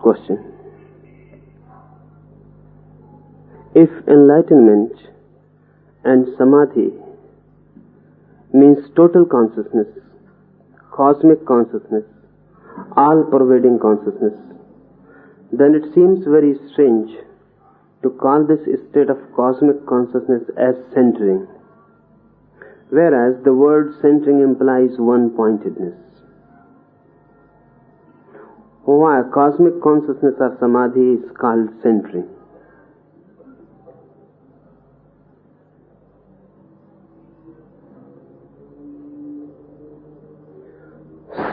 Question. If enlightenment and samadhi means total consciousness, cosmic consciousness, all-pervading consciousness, then it seems very strange to call this state of cosmic consciousness as centering, whereas the word centering implies one-pointedness. Why cosmic consciousness or samadhi is called centering?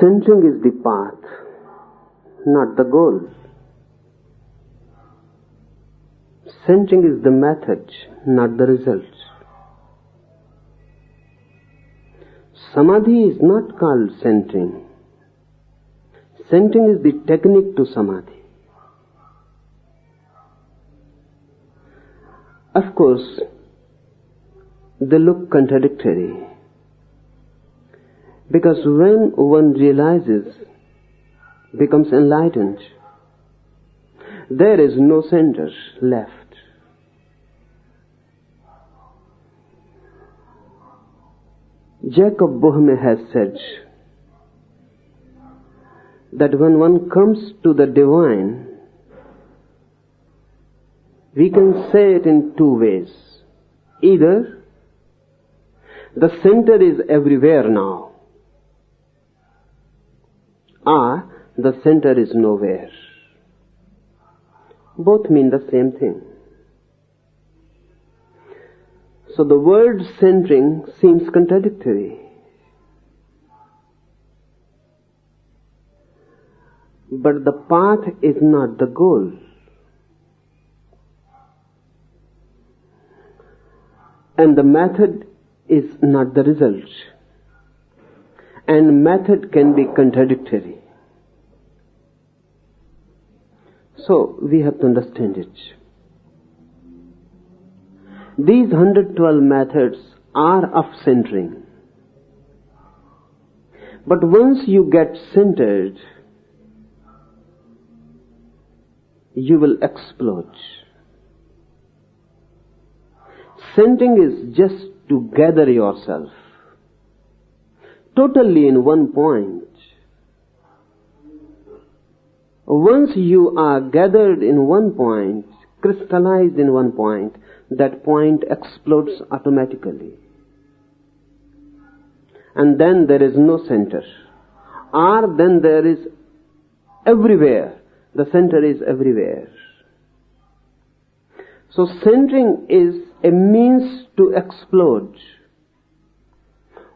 Centering is the path, not the goal. Centering is the method, not the result. Samadhi is not called centering. Centering is the technique to samadhi. Of course, they look contradictory, because when one realizes, becomes enlightened, there is no center left. Jacob Boehme has said that when one comes to the divine, we can say it in two ways. Either the center is everywhere now, or the center is nowhere. Both mean the same thing. So the word centering seems contradictory. But the path is not the goal. And the method is not the result. And method can be contradictory. So we have to understand it. These 112 methods are of centering. But once you get centered, you will explode. Centering is just to gather yourself totally in one point. Once you are gathered in one point, crystallized in one point, that point explodes automatically. And then there is no center. Or then there is everywhere. The center is everywhere. So centering is a means to explode.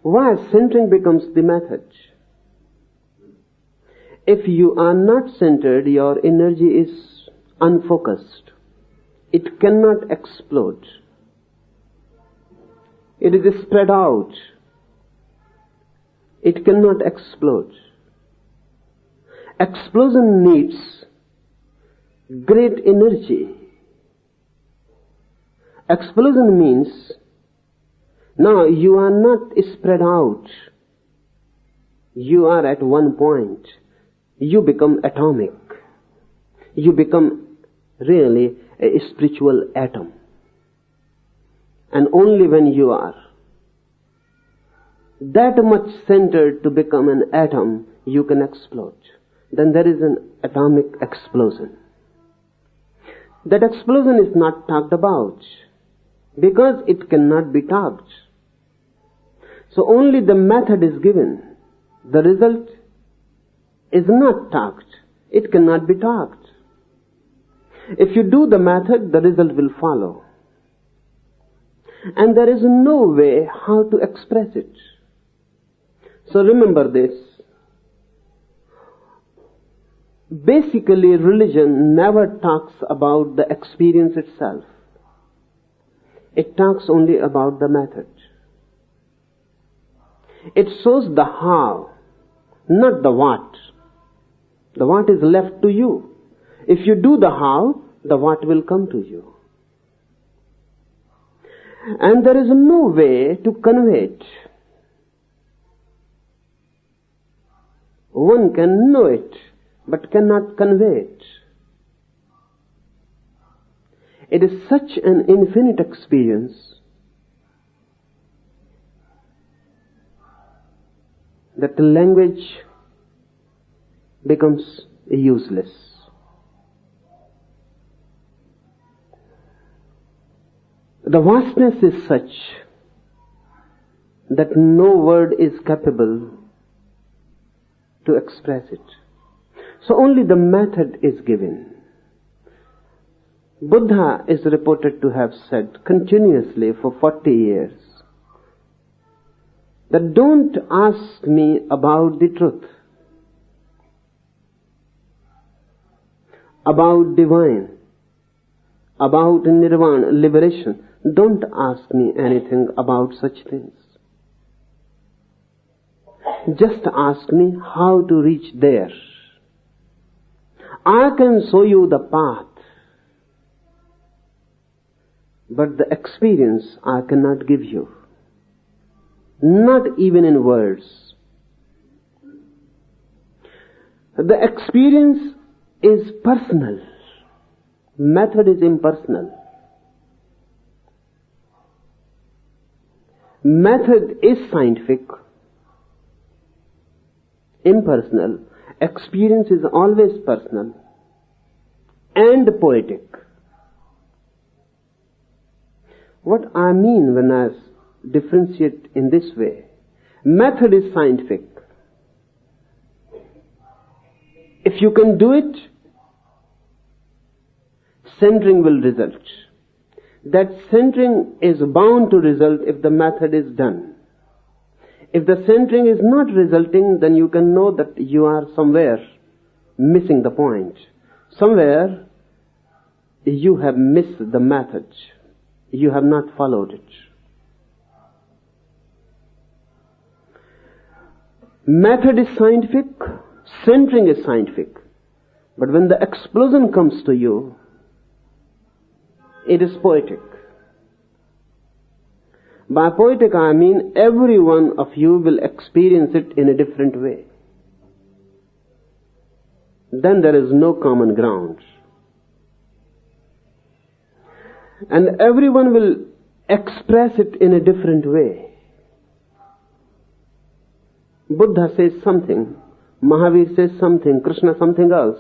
Why centering becomes the method? If you are not centered, your energy is unfocused. It cannot explode. It is spread out. It cannot explode. Explosion needs great energy. Explosion means now you are not spread out. You are at one point. You become atomic. You become really a spiritual atom. And only when you are that much centered to become an atom, you can explode. Then there is an atomic explosion. That explosion is not talked about because it cannot be talked. So only the method is given. The result is not talked. It cannot be talked. If you do the method, the result will follow. And there is no way how to express it. So remember this. Basically, religion never talks about the experience itself. It talks only about the method. It shows the how, not the what. The what is left to you. If you do the how, the what will come to you. And there is no way to convey it. One can know it, but cannot convey it. It is such an infinite experience that the language becomes useless. The vastness is such that no word is capable to express it. So only the method is given. Buddha is reported to have said continuously for 40 years that don't ask me about the truth, about divine, about nirvana, liberation. Don't ask me anything about such things. Just ask me how to reach there. I can show you the path, but the experience I cannot give you. Not even in words. The experience is personal. Method is impersonal. Method is scientific, impersonal. Experience is always personal and poetic. What I mean when I differentiate in this way, method is scientific. If you can do it, centering will result. That centering is bound to result if the method is done. If the centering is not resulting, then you can know that you are somewhere missing the point. Somewhere you have missed the method. You have not followed it. Method is scientific, centering is scientific. But when the explosion comes to you, it is poetic. By poetic I mean every one of you will experience it in a different way. Then there is no common ground. And everyone will express it in a different way. Buddha says something, Mahavir says something, Krishna something else.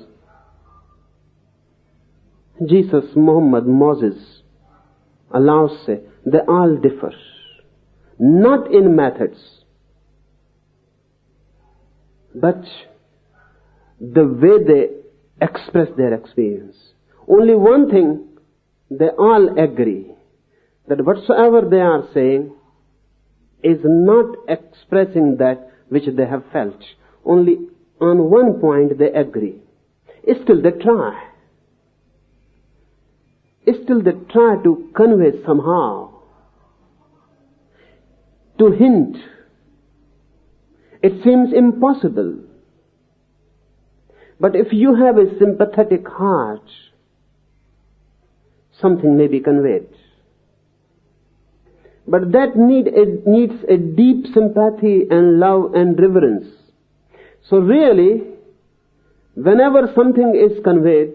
Jesus, Muhammad, Moses, Allah say, they all differ. Not in methods, but the way they express their experience. Only one thing, they all agree, that whatsoever they are saying is not expressing that which they have felt. Only on one point they agree. Still they try. Still they try to convey somehow, to hint. It seems impossible. But if you have a sympathetic heart, something may be conveyed. But that needs a deep sympathy and love and reverence. So really, whenever something is conveyed,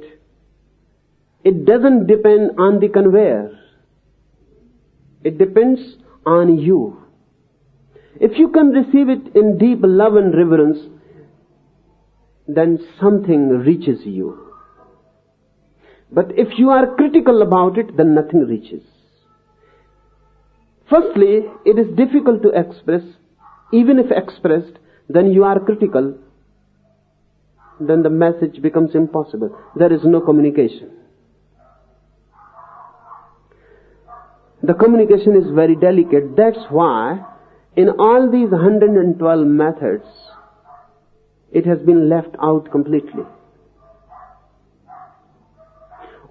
it doesn't depend on the conveyor. It depends on you. If you can receive it in deep love and reverence, then something reaches you. But if you are critical about it, then nothing reaches. Firstly, it is difficult to express. Even if expressed, then you are critical. Then the message becomes impossible. There is no communication. The communication is very delicate. That's why in all these 112 methods, it has been left out completely.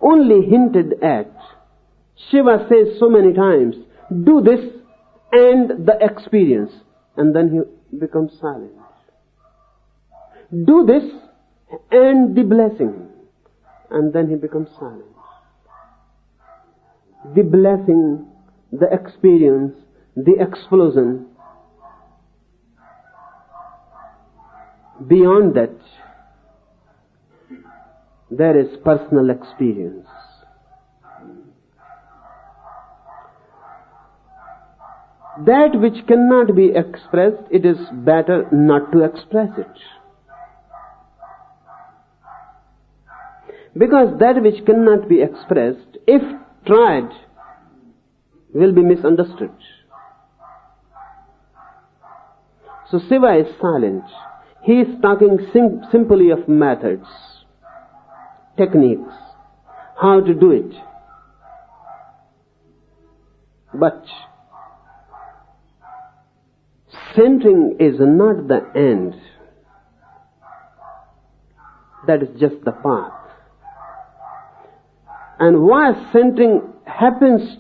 Only hinted at. Shiva says so many times, do this and the experience. And then he becomes silent. Do this and the blessing. And then he becomes silent. The blessing, the experience, the explosion. Beyond that, there is personal experience. That which cannot be expressed, it is better not to express it. Because that which cannot be expressed, if tried, will be misunderstood. So Shiva is silent. He is talking simply of methods, techniques, how to do it. But centering is not the end. That is just the path. And why centering happens,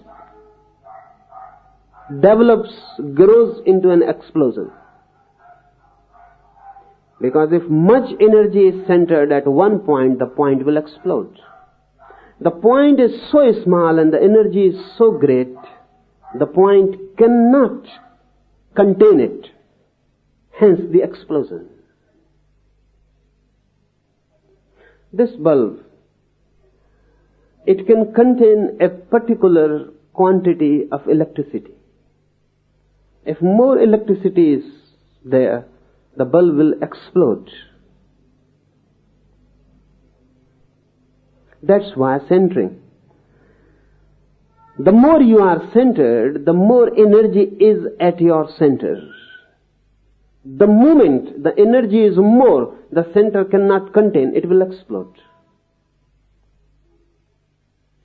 develops, grows into an explosion. Because if much energy is centered at one point, the point will explode. The point is so small and the energy is so great, the point cannot contain it. Hence the explosion. This bulb, it can contain a particular quantity of electricity. If more electricity is there, the bulb will explode. That's why centering. The more you are centered, the more energy is at your center. The moment the energy is more, the center cannot contain, it will explode.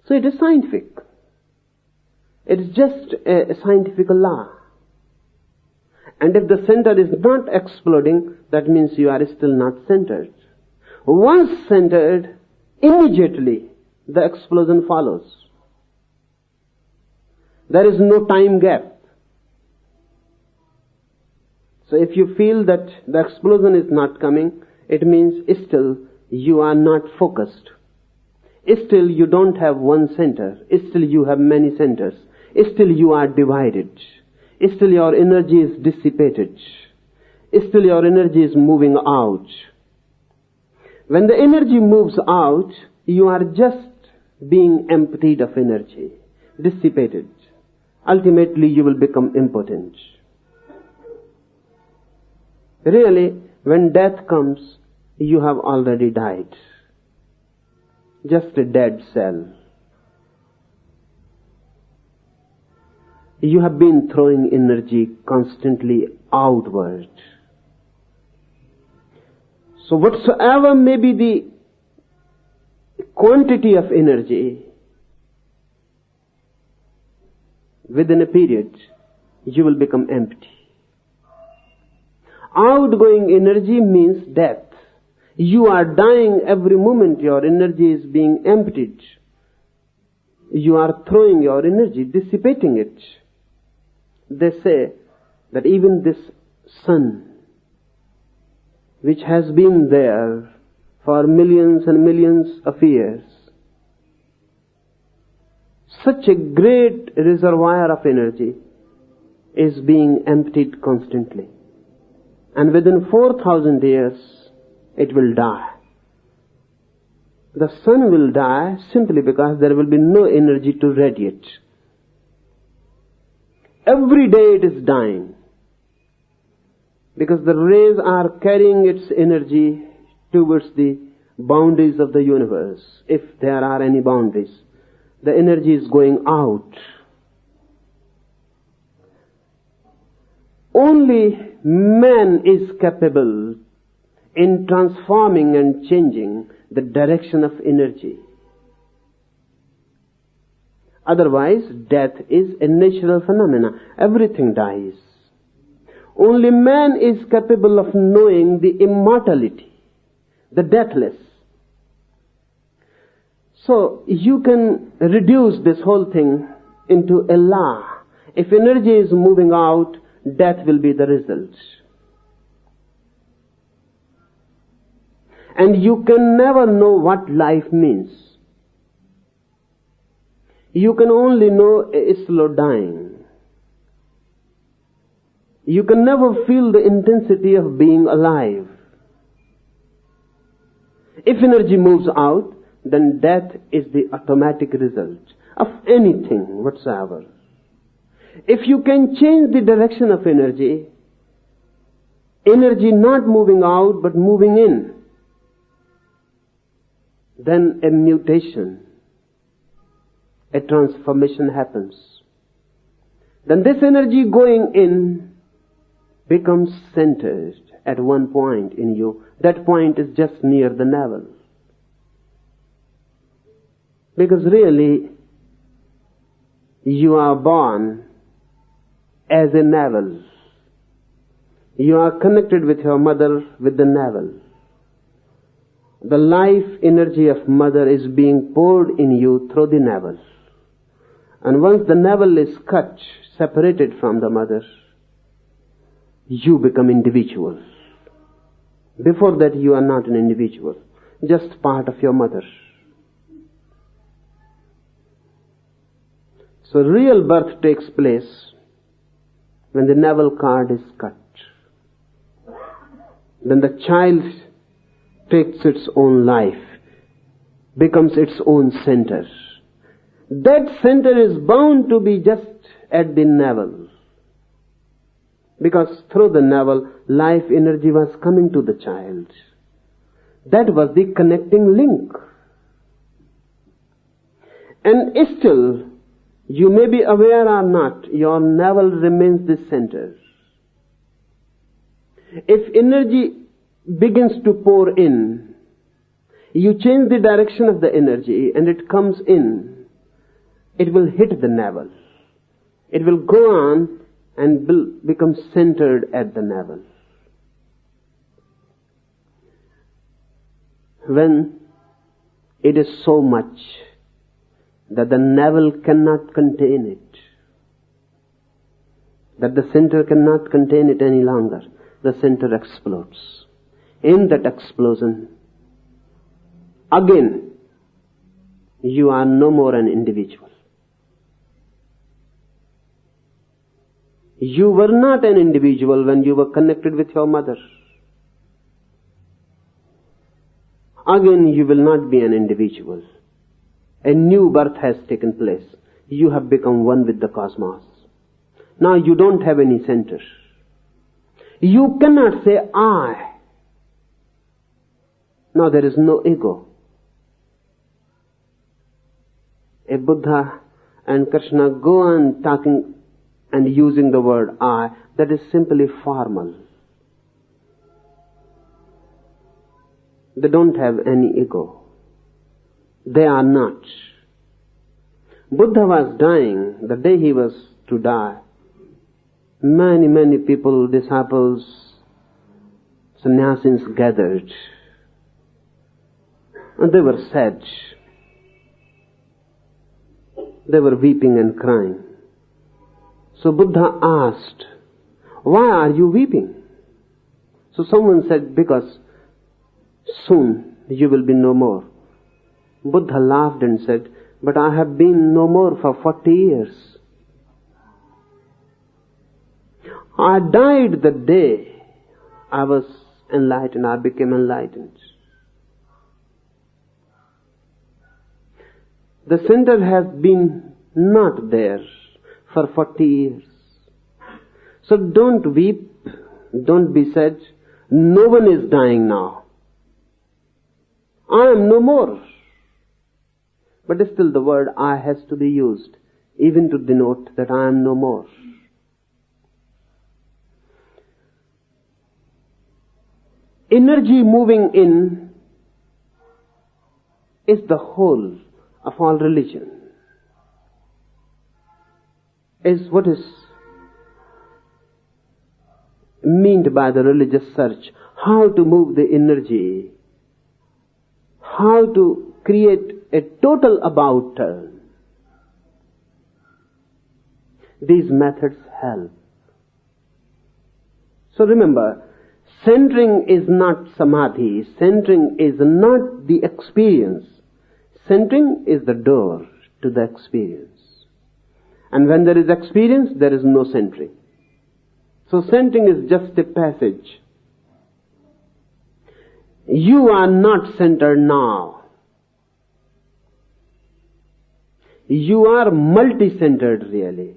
So it is scientific. It is just a scientific law. And if the center is not exploding, that means you are still not centered. Once centered, immediately the explosion follows. There is no time gap. So if you feel that the explosion is not coming, it means still you are not focused. Still you don't have one center. Still you have many centers. Still you are divided. Still your energy is dissipated. Still your energy is moving out. When the energy moves out, you are just being emptied of energy, dissipated. Ultimately you will become impotent. Really, when death comes, you have already died. Just a dead cell. You have been throwing energy constantly outward. So whatsoever may be the quantity of energy, within a period, you will become empty. Outgoing energy means death. You are dying every moment. Your energy is being emptied. You are throwing your energy, dissipating it. They say that even this sun, which has been there for millions and millions of years, such a great reservoir of energy is being emptied constantly. And within 4,000 years, it will die. The sun will die simply because there will be no energy to radiate. Every day it is dying. Because the rays are carrying its energy towards the boundaries of the universe. If there are any boundaries, the energy is going out. Only man is capable in transforming and changing the direction of energy. Otherwise, death is a natural phenomenon. Everything dies. Only man is capable of knowing the immortality, the deathless. So, you can reduce this whole thing into a law. If energy is moving out, death will be the result. And you can never know what life means. You can only know a slow dying. You can never feel the intensity of being alive. If energy moves out, then death is the automatic result of anything whatsoever. If you can change the direction of energy, energy not moving out but moving in, then a mutation, a transformation happens. Then this energy going in becomes centered at one point in you. That point is just near the navel. Because really, you are born as a navel. You are connected with your mother with the navel. The life energy of mother is being poured in you through the navel. And once the navel is cut, separated from the mother, you become individual. Before that, you are not an individual, just part of your mother. So real birth takes place when the navel cord is cut. Then the child takes its own life, becomes its own center. That center is bound to be just at the navel. Because through the navel, life energy was coming to the child. That was the connecting link. And still, you may be aware or not, your navel remains the center. If energy begins to pour in, you change the direction of the energy and it comes in, it will hit the navel. It will go on and will become centered at the navel. When it is so much that the navel cannot contain it, that the center cannot contain it any longer, the center explodes. In that explosion, again, you are no more an individual. You were not an individual when you were connected with your mother. Again, you will not be an individual. A new birth has taken place. You have become one with the cosmos. Now you don't have any center. You cannot say, I. Now there is no ego. A Buddha and Krishna go on talking and using the word I. That is simply formal. They don't have any ego. They are not. Buddha was dying. The day he was to die, many people, disciples, sannyasins gathered. And they were sad. They were weeping and crying. So Buddha asked, why are you weeping? So someone said, because soon you will be no more. Buddha laughed and said, but I have been no more for 40 years. I died the day I was enlightened, I became enlightened. The center has been not there for 40 years. So don't weep, don't be sad. No one is dying now. I am no more. But still the word I has to be used, even to denote that I am no more. Energy moving in is the whole of all religion. Is what is meant by the religious search. How to move the energy. How to create a total about turn. These methods help. So remember, centering is not samadhi. Centering is not the experience. Centering is the door to the experience. And when there is experience, there is no centering. So centering is just a passage. You are not centered now. You are multi-centered really.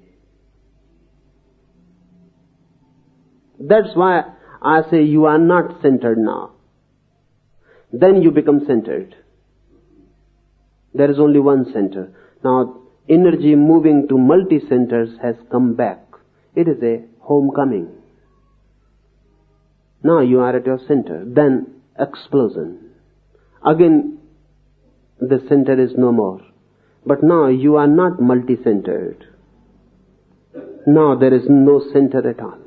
That's why I say you are not centered now. Then you become centered. There is only one center. Now, energy moving to multi-centers has come back. It is a homecoming. Now you are at your center. Then explosion. Again, the center is no more. But now you are not multi-centered. Now there is no center at all.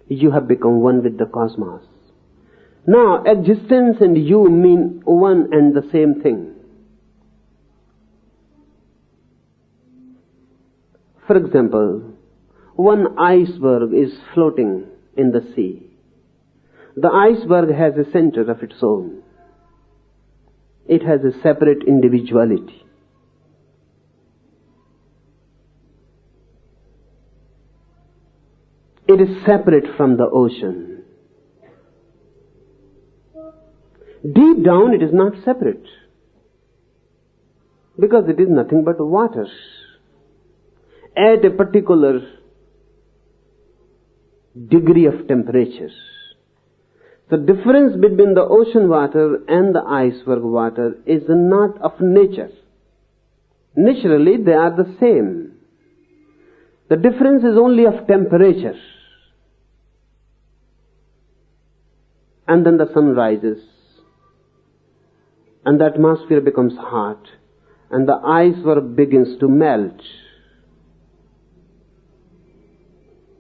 You have become one with the cosmos. Now existence and you mean one and the same thing. For example, one iceberg is floating in the sea. The iceberg has a center of its own. It has a separate individuality. It is separate from the ocean. Deep down it is not separate, because it is nothing but water at a particular degree of temperature. The difference between the ocean water and the iceberg water is not of nature. Naturally, they are the same. The difference is only of temperature. And then the sun rises, and the atmosphere becomes hot, and the iceberg begins to melt.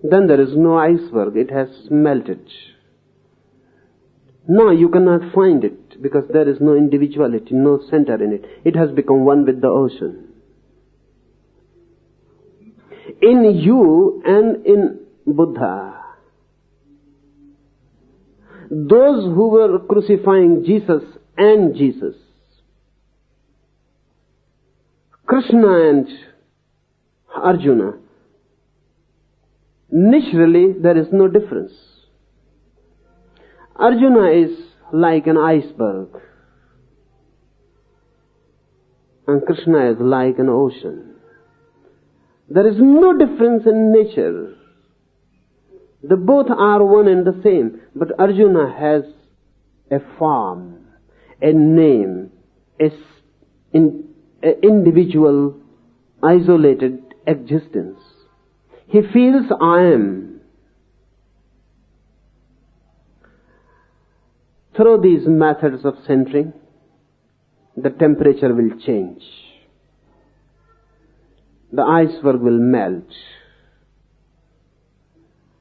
Then there is no iceberg, it has melted. Now you cannot find it, because there is no individuality, no center in it. It has become one with the ocean. In you and in Buddha, those who were crucifying Jesus and Jesus, Krishna and Arjuna, naturally there is no difference. Arjuna is like an iceberg, and Krishna is like an ocean. There is no difference in nature. They both are one and the same, but Arjuna has a form, a name, an individual, isolated existence. He feels I am. Through these methods of centering, the temperature will change. The iceberg will melt.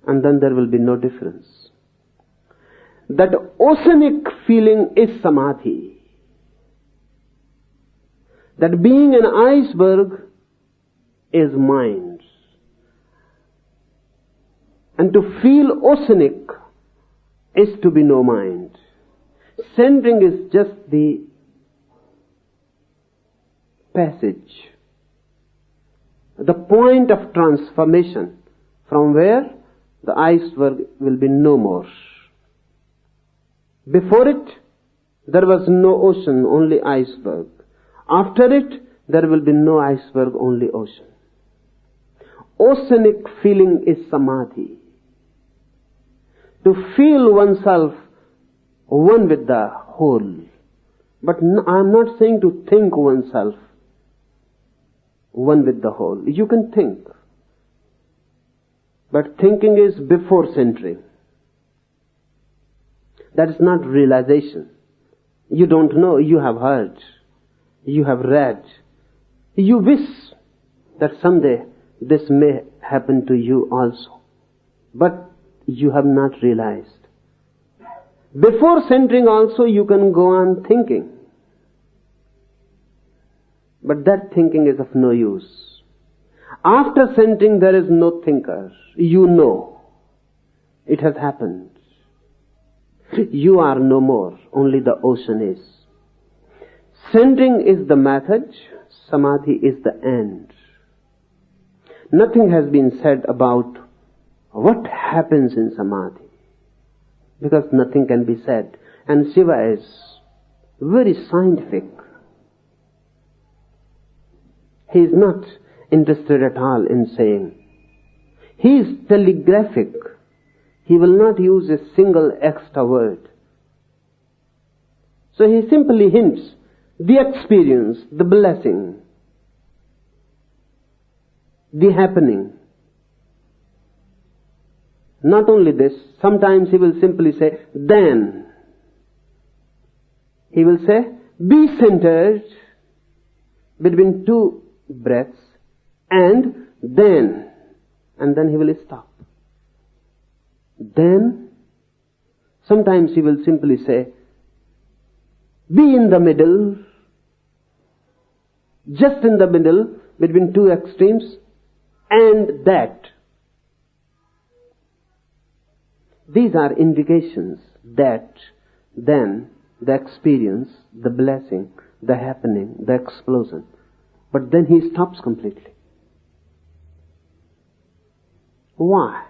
And then there will be no difference. That oceanic feeling is samadhi. That being an iceberg is mind. And to feel oceanic is to be no mind. Centering is just the passage, the point of transformation from where the iceberg will be no more. Before it, there was no ocean, only iceberg. After it, there will be no iceberg, only ocean. Oceanic feeling is samadhi. To feel oneself one with the whole. But I am not saying to think oneself one with the whole. You can think. But thinking is before centering. That is not realization. You don't know, you have heard, you have read. You wish that someday this may happen to you also. But you have not realized. Before centering also you can go on thinking. But that thinking is of no use. After centering there is no thinker. You know. It has happened. You are no more. Only the ocean is. Centering is the method. Samadhi is the end. Nothing has been said about what happens in Samadhi. Because nothing can be said. And Shiva is very scientific. He is not interested at all in saying. He is telegraphic. He will not use a single extra word. So he simply hints the experience, the blessing, the happening. Not only this, sometimes he will simply say, then. He will say, be centered between two breaths, and then he will stop. Then, sometimes he will simply say, be in the middle, just in the middle between two extremes, and that. These are indications that, then, the experience, the blessing, the happening, the explosion. But then he stops completely. Why?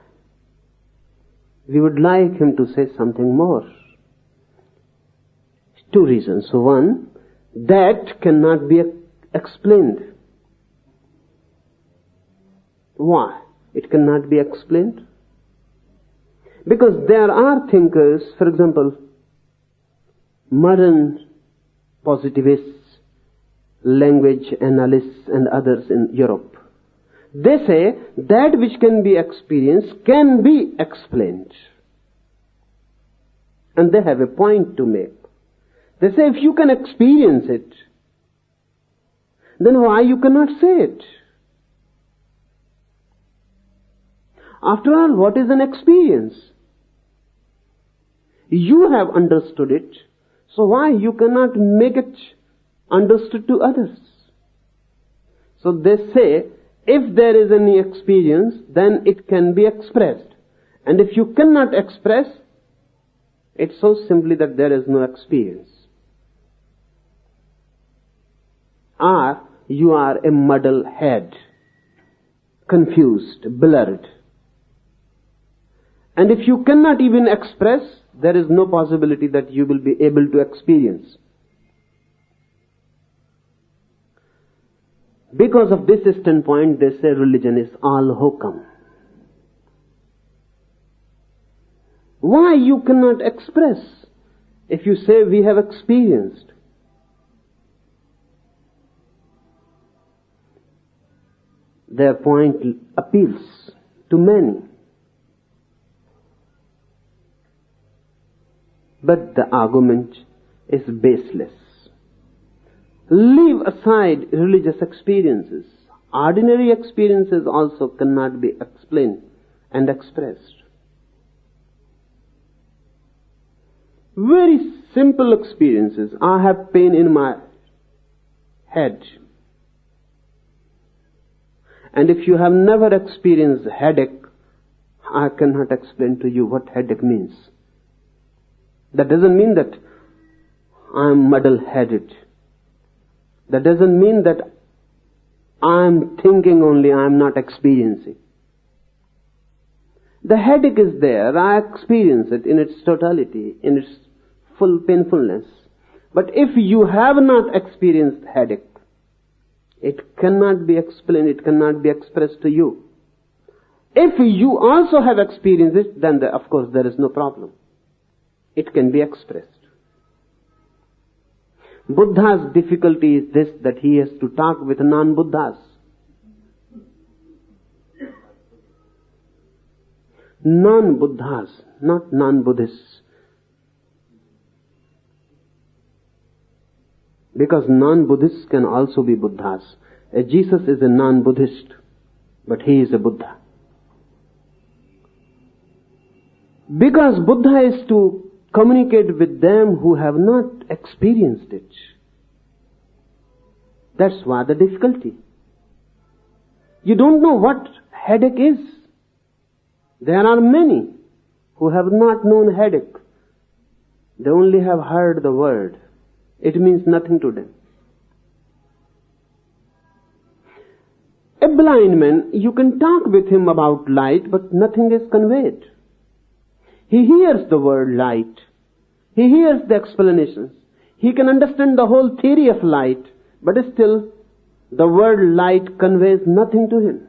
We would like him to say something more. Two reasons. One, that cannot be explained. Why? It cannot be explained. Because there are thinkers, for example, modern positivists, language analysts and others in Europe. They say that which can be experienced can be explained. And they have a point to make. They say if you can experience it, then why you cannot say it? After all, what is an experience? You have understood it, so why you cannot make it understood to others? So they say, if there is any experience, then it can be expressed. And if you cannot express, it's so simply that there is no experience. Or you are a muddle head, confused, blurred. And if you cannot even express, there is no possibility that you will be able to experience. Because of this standpoint, they say religion is all hokum. Why you cannot express if you say we have experienced? Their point appeals to many. But the argument is baseless. Leave aside religious experiences. Ordinary experiences also cannot be explained and expressed. Very simple experiences. I have pain in my head. And if you have never experienced headache, I cannot explain to you what headache means. That doesn't mean that I'm muddle-headed. That doesn't mean that I'm thinking only, I'm not experiencing. The headache is there. I experience it in its totality, in its full painfulness. But if you have not experienced headache, it cannot be explained, it cannot be expressed to you. If you also have experienced it, then of course there is no problem. It can be expressed. Buddha's difficulty is this, that he has to talk with non-Buddhas. Non-Buddhas, not non-Buddhists. Because non-Buddhists can also be Buddhas. Jesus is a non-Buddhist, but he is a Buddha. Because Buddha is to communicate with them who have not experienced it. That's why the difficulty. You don't know what headache is. There are many who have not known headache. They only have heard the word. It means nothing to them. A blind man, you can talk with him about light, but nothing is conveyed. He hears the word light. He hears the explanations. He can understand the whole theory of light, but still the word light conveys nothing to him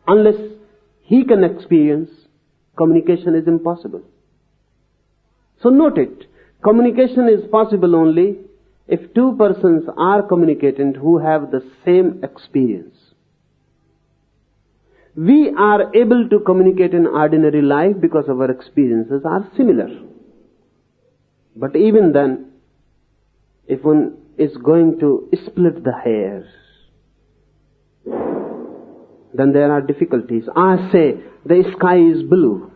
unless he can experience communication is impossible. So note it, communication is possible only if two persons are communicating who have the same experience. We are able to communicate in ordinary life because our experiences are similar. But even then, if one is going to split the hairs, then there are difficulties. I say the sky is blue,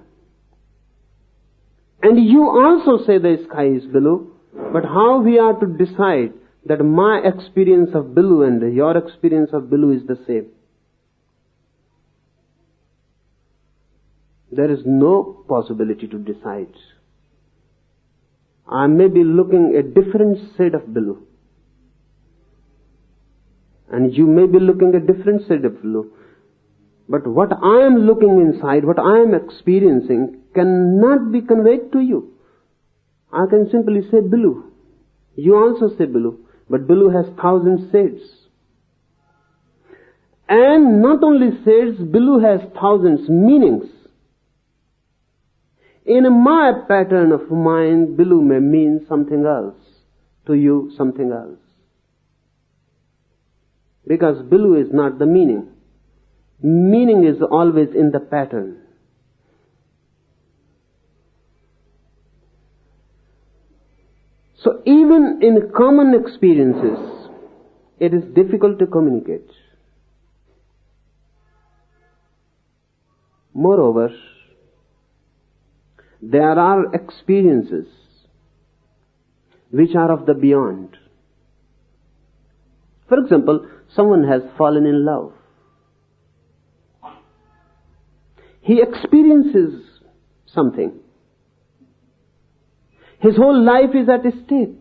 and you also say the sky is blue, but how we are to decide that my experience of blue and your experience of blue is the same? There is no possibility to decide. I may be looking a different shade of blue, and you may be looking a different shade of blue. But what I am looking inside, what I am experiencing, cannot be conveyed to you. I can simply say blue. You also say blue. But blue has 1,000 shades. And not only shades, blue has thousands meanings. In my pattern of mind, blue may mean something else. To you, something else. Because blue is not the meaning. Meaning is always in the pattern. So even in common experiences, it is difficult to communicate. Moreover, there are experiences which are of the beyond. For example, someone has fallen in love. He experiences something. His whole life is at stake,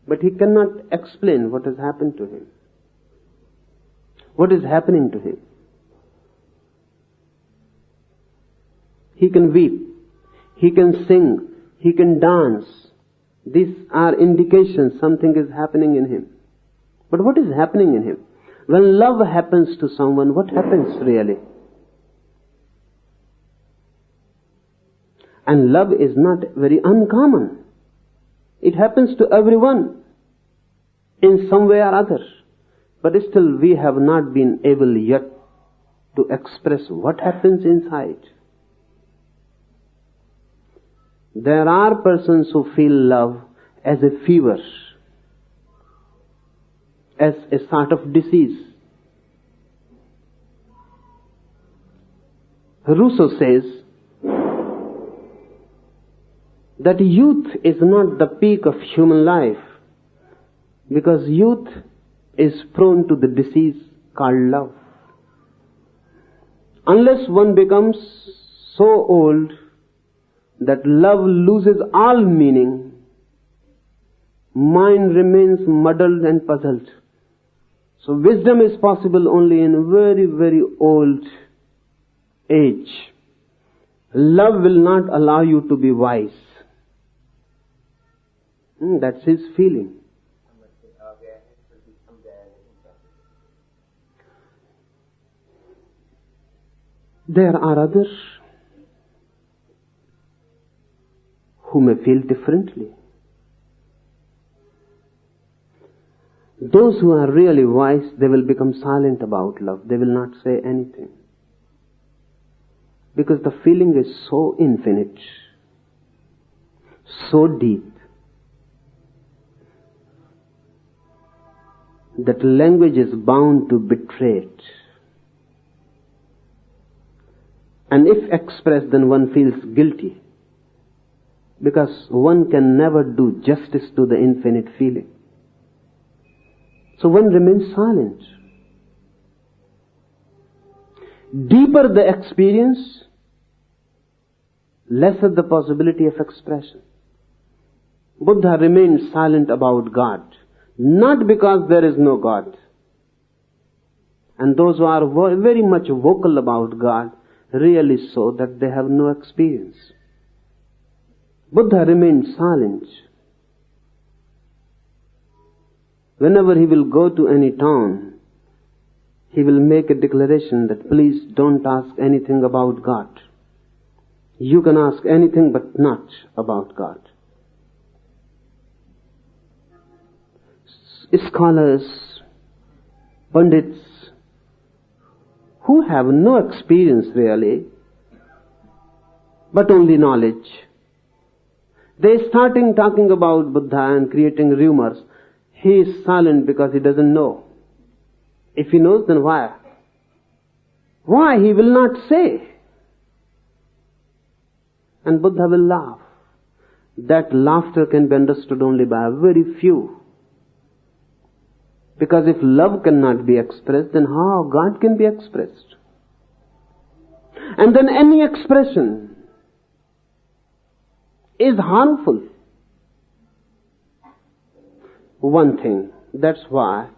but he cannot explain what has happened to him. What is happening to him? He can weep, he can sing, he can dance. These are indications something is happening in him. But what is happening in him? When love happens to someone, what happens really? And love is not very uncommon. It happens to everyone in some way or other. But still we have not been able yet to express what happens inside. There are persons who feel love as a fever, as a sort of disease. Rousseau says that youth is not the peak of human life, because youth is prone to the disease called love. Unless one becomes so old that love loses all meaning, mind remains muddled and puzzled. So wisdom is possible only in very, very old age. Love will not allow you to be wise. That's his feeling. There are others who may feel differently. Those who are really wise, they will become silent about love. They will not say anything. Because the feeling is so infinite, so deep, that language is bound to betray it. And if expressed, then one feels guilty, because one can never do justice to the infinite feeling. So one remains silent. Deeper the experience, lesser the possibility of expression. Buddha remained silent about God, not because there is no God. And those who are very much vocal about God really so that they have no experience. Buddha remained silent. Whenever he will go to any town, he will make a declaration that please don't ask anything about God. You can ask anything but not about God. Scholars, pundits, who have no experience really, but only knowledge, they starting talking about Buddha and creating rumors. He is silent because he doesn't know. If he knows, then why? Why? He will not say. And Buddha will laugh. That laughter can be understood only by a very few. Because if love cannot be expressed, then how God can be expressed? And then any expression is harmful. One thing, that's why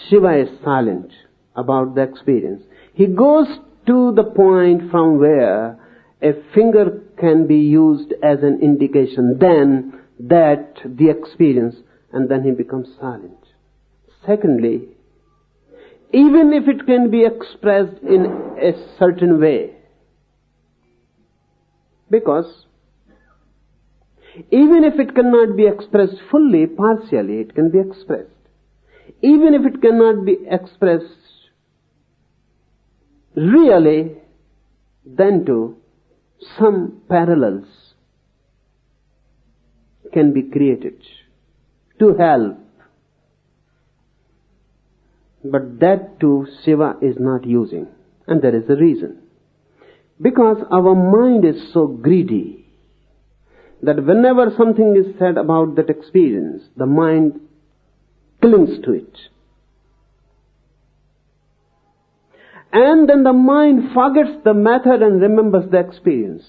Shiva is silent about the experience. He goes to the point from where a finger can be used as an indication, then that the experience, and then he becomes silent. Secondly, even if it can be expressed in a certain way, because even if it cannot be expressed fully, partially, it can be expressed. Even if it cannot be expressed really, then too, some parallels can be created to help. But that too Shiva is not using. And there is a reason. Because our mind is so greedy that whenever something is said about that experience, the mind clings to it. And then the mind forgets the method and remembers the experience.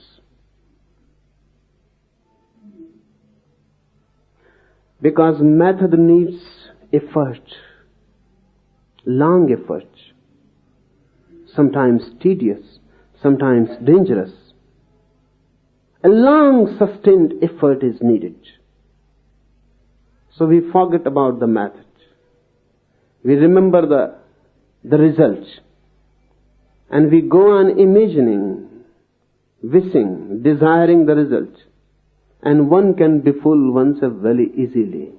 Because method needs effort, long effort, sometimes tedious, sometimes dangerous. A long sustained effort is needed. So we forget about the method. We remember the result. And we go on imagining, wishing, desiring the result. And one can befool oneself very easily.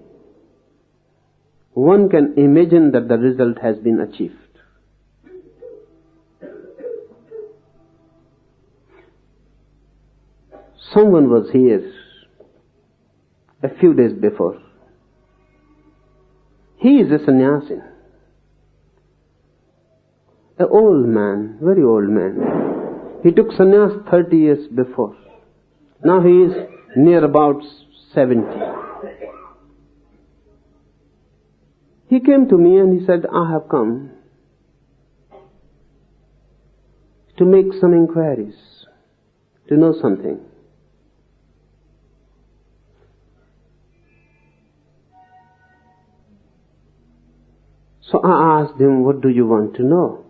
One can imagine that the result has been achieved. Someone was here a few days before. He is a sannyasi. An old man, very old man. He took sannyas 30 years before. Now he is near about 70. He came to me and he said, I have come to make some inquiries, to know something. So I asked him, what do you want to know?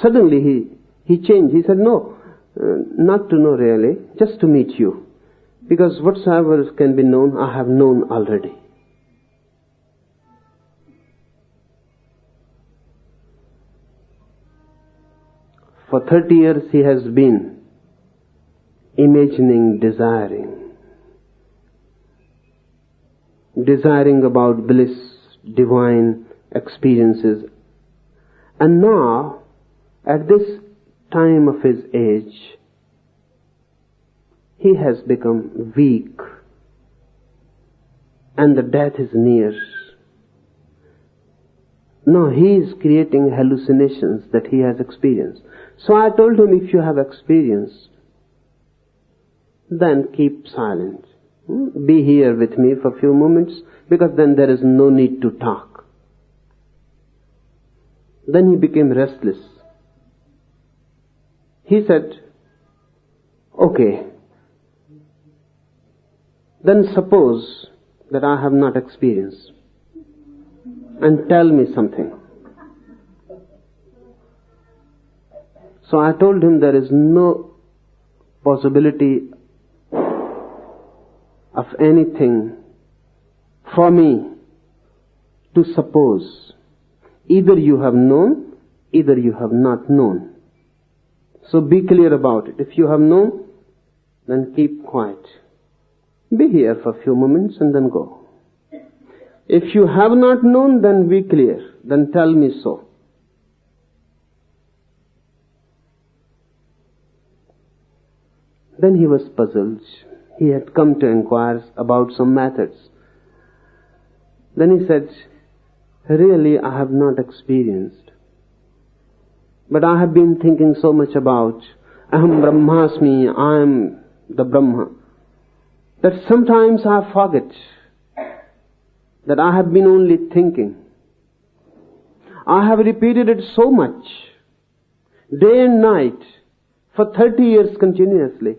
Suddenly he changed. He said, no, not to know really, just to meet you. Because whatsoever can be known, I have known already. For 30 years he has been imagining, desiring about bliss, divine experiences. And now, at this time of his age, he has become weak and the death is near. Now he is creating hallucinations that he has experienced. So I told him, if you have experienced, then keep silent. Be here with me for a few moments, because then there is no need to talk. Then he became restless. He said, okay, then suppose that I have not experienced, and tell me something. So I told him there is no possibility of anything for me to suppose. Either you have known, either you have not known. So be clear about it. If you have known, then keep quiet. Be here for a few moments and then go. If you have not known, then be clear. Then tell me so. Then he was puzzled. He had come to inquire about some methods. Then he said, really, I have not experienced. But I have been thinking so much about Aham Brahmasmi, I am the Brahma, that sometimes I forget that I have been only thinking. I have repeated it so much, day and night, for 30 years continuously,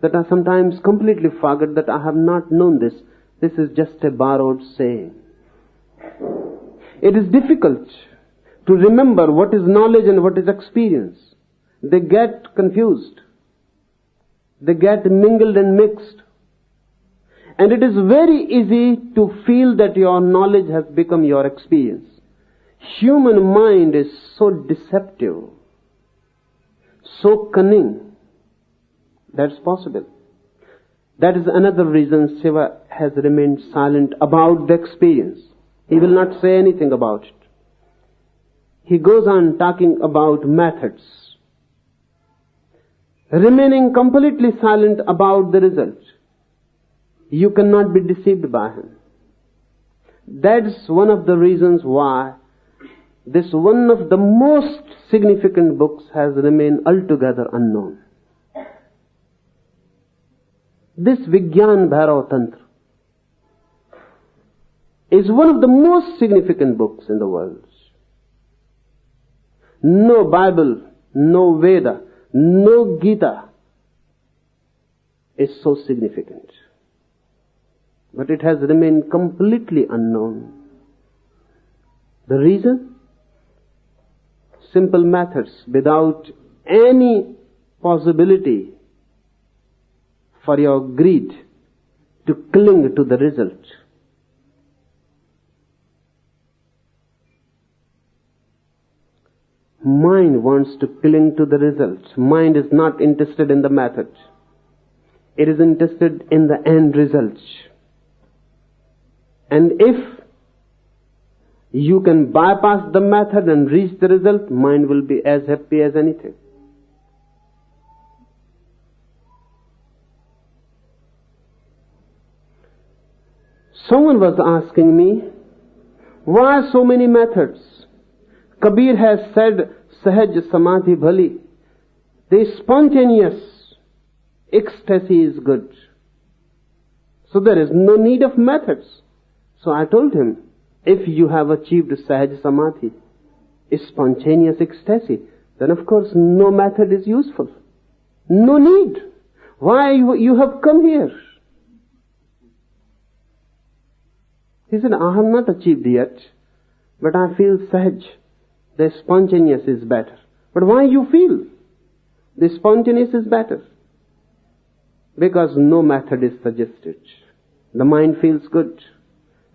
that I sometimes completely forget that I have not known this. This is just a borrowed saying. It is difficult to remember what is knowledge and what is experience. They get confused. They get mingled and mixed. And it is very easy to feel that your knowledge has become your experience. Human mind is so deceptive, so cunning. That's possible. That is another reason Shiva has remained silent about the experience. He will not say anything about it. He goes on talking about methods, remaining completely silent about the result. You cannot be deceived by him. That's one of the reasons why this one of the most significant books has remained altogether unknown. This Vigyan, Bhairav, Tantra is one of the most significant books in the world. No Bible, no Veda, no Gita is so significant. But it has remained completely unknown. The reason? Simple methods without any possibility for your greed to cling to the result. Mind wants to cling to the result. Mind is not interested in the method. It is interested in the end result. And if you can bypass the method and reach the result, mind will be as happy as anything. Someone was asking me, why so many methods? Kabir has said, Sahaj Samadhi Bhali. The spontaneous ecstasy is good. So there is no need of methods. So I told him, if you have achieved Sahaj Samadhi, spontaneous ecstasy, then of course no method is useful. No need. Why you have come here? He said, I have not achieved yet, but I feel Sahaj. The spontaneous is better. But why you feel the spontaneous is better? Because no method is suggested. The mind feels good.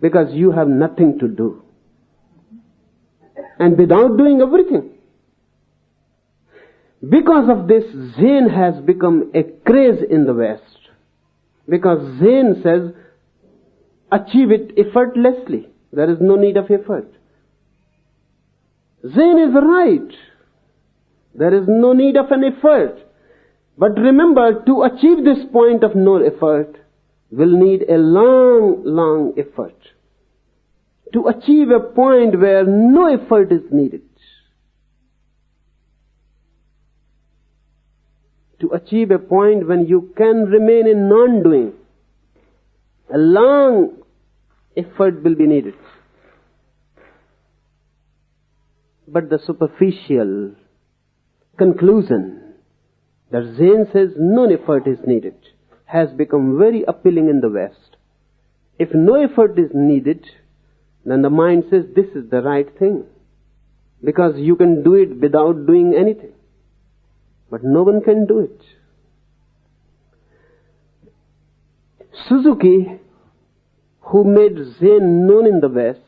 Because you have nothing to do. And without doing everything. Because of this, Zen has become a craze in the West. Because Zen says, achieve it effortlessly. There is no need of effort. Zen is right. There is no need of an effort. But remember, to achieve this point of no effort will need a long, long effort. To achieve a point where no effort is needed. To achieve a point when you can remain in non-doing, a long effort will be needed. But the superficial conclusion that Zen says no effort is needed has become very appealing in the West. If no effort is needed, then the mind says this is the right thing. Because you can do it without doing anything. But no one can do it. Suzuki, who made Zen known in the West,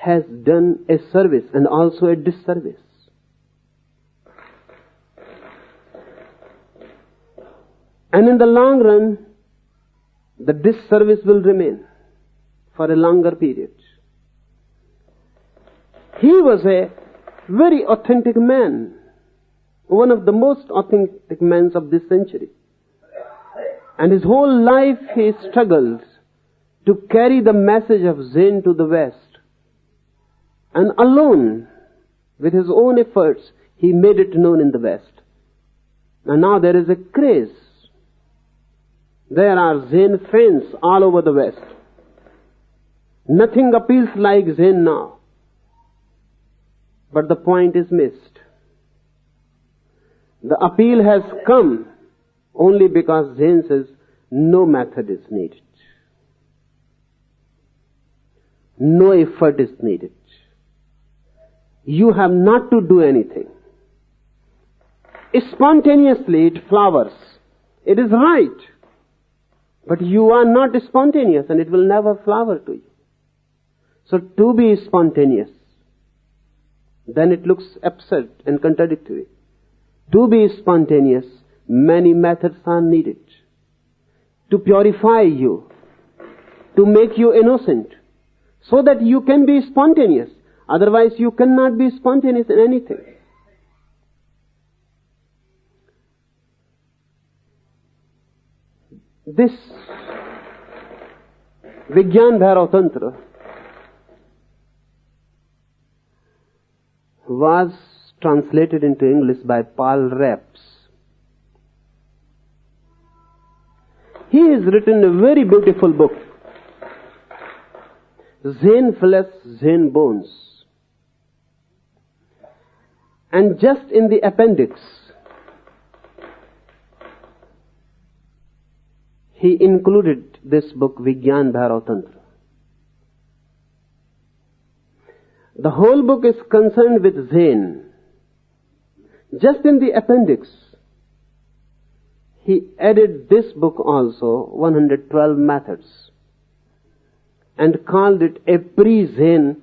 has done a service and also a disservice. And in the long run, the disservice will remain for a longer period. He was a very authentic man, one of the most authentic men of this century. And his whole life he struggled to carry the message of Zen to the West. And alone, with his own efforts, he made it known in the West. And now there is a craze. There are Zen fans all over the West. Nothing appeals like Zen now. But the point is missed. The appeal has come only because Zen says no method is needed. No effort is needed. You have not to do anything. Spontaneously it flowers. It is right. But you are not spontaneous and it will never flower to you. So to be spontaneous, then it looks absurd and contradictory. To be spontaneous, many methods are needed. To purify you, to make you innocent, so that you can be spontaneous. Otherwise you cannot be spontaneous in anything. This vigyan, bhairav, tantra was translated into English by Paul Rapps. He has written a very beautiful book, Zen Flesh, Zen Bones. And just in the appendix, he included this book, Vigyan, Bhairav, Tantra. The whole book is concerned with Zen. Just in the appendix, he added this book also, 112 methods, and called it a pre-Zen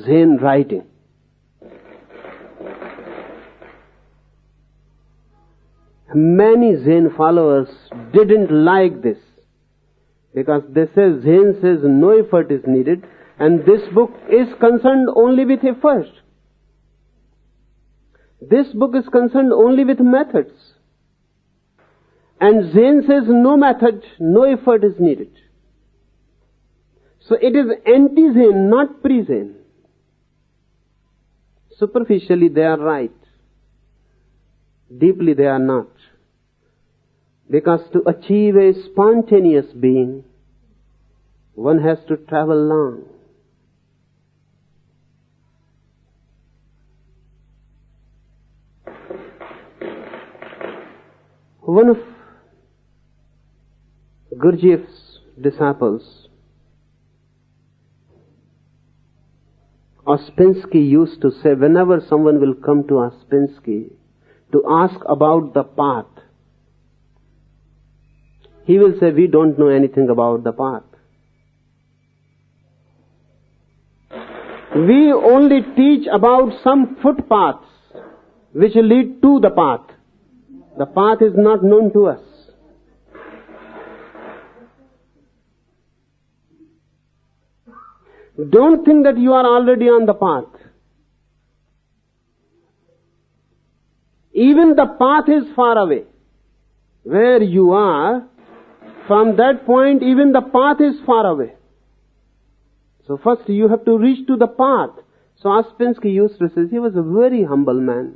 Zen writing. Many Zen followers didn't like this because they say Zen says no effort is needed and this book is concerned only with effort. This book is concerned only with methods. And Zen says no method, no effort is needed. So it is anti-Zen, not pre-Zen. Superficially they are right. Deeply they are not. Because to achieve a spontaneous being, one has to travel long. One of Gurdjieff's disciples, Ouspensky, used to say, whenever someone will come to Ouspensky to ask about the path, he will say, we don't know anything about the path. We only teach about some footpaths which lead to the path. The path is not known to us. Don't think that you are already on the path. Even the path is far away. Where you are, from that point, even the path is far away. So first you have to reach to the path. So Ouspensky used to say, he was a very humble man.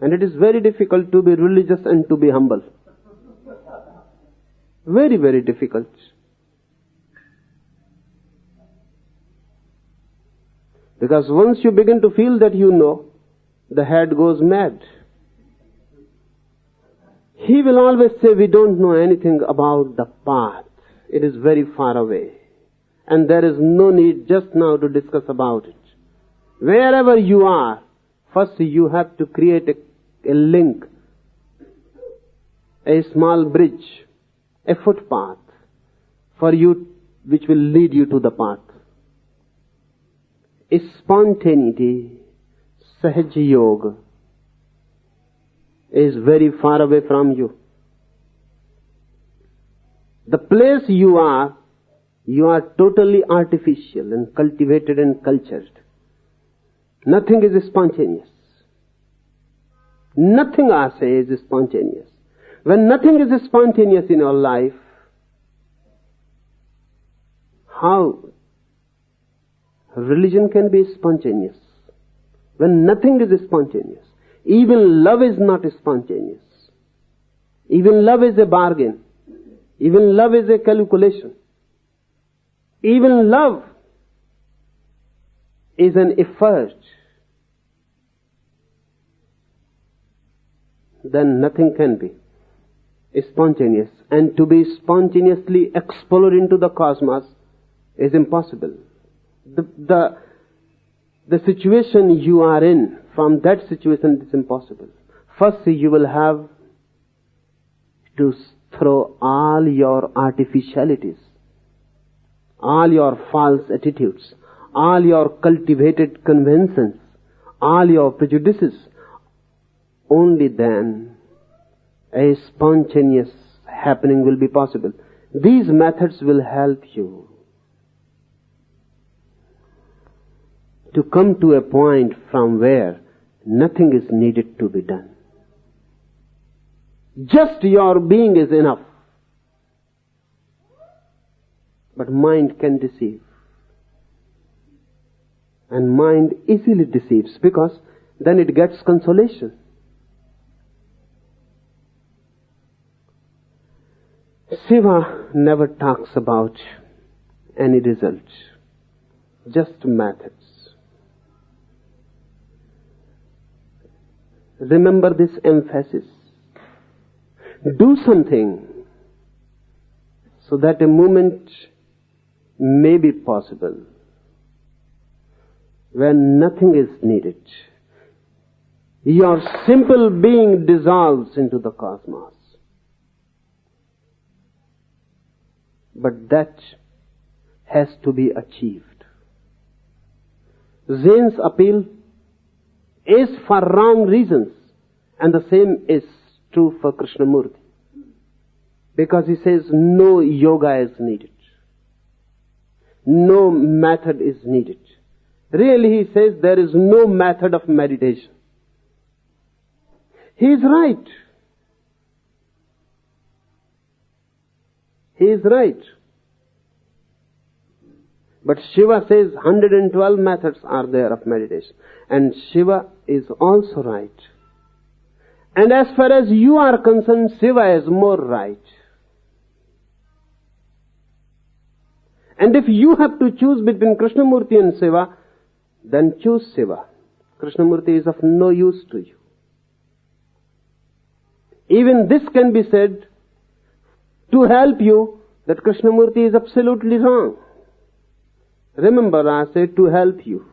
And it is very difficult to be religious and to be humble. Very, very difficult. Because once you begin to feel that you know, the head goes mad. He will always say, we don't know anything about the path. It is very far away. And there is no need just now to discuss about it. Wherever you are, first you have to create a link, a small bridge, a footpath for you, which will lead you to the path. Spontaneity, Sahaj Yoga, is very far away from you. The place you are totally artificial and cultivated and cultured. Nothing is spontaneous. Nothing, I say, is spontaneous. When nothing is spontaneous in your life, how religion can be spontaneous? When nothing is spontaneous. Even love is not spontaneous. Even love is a bargain. Even love is a calculation. Even love is an effort. Then nothing can be spontaneous. And to be spontaneously explode into the cosmos is impossible. The situation you are in, from that situation it is impossible. First you will have to throw all your artificialities, all your false attitudes, all your cultivated conventions, all your prejudices. Only then a spontaneous happening will be possible. These methods will help you to come to a point from where nothing is needed to be done. Just your being is enough. But mind can deceive. And mind easily deceives because then it gets consolation. Shiva never talks about any result, just methods. Remember this emphasis. Do something so that a movement may be possible when nothing is needed. Your simple being dissolves into the cosmos. But that has to be achieved. Zane's appeal is for wrong reasons, and the same is true for Krishnamurti. Because he says no yoga is needed. No method is needed. Really, he says there is no method of meditation. He is right. He is right. But Shiva says 112 methods are there of meditation. And Shiva is also right. And as far as you are concerned, Shiva is more right. And if you have to choose between Krishnamurti and Shiva, then choose Shiva. Krishnamurti is of no use to you. Even this can be said to help you that Krishnamurti is absolutely wrong. Remember, I say to help you.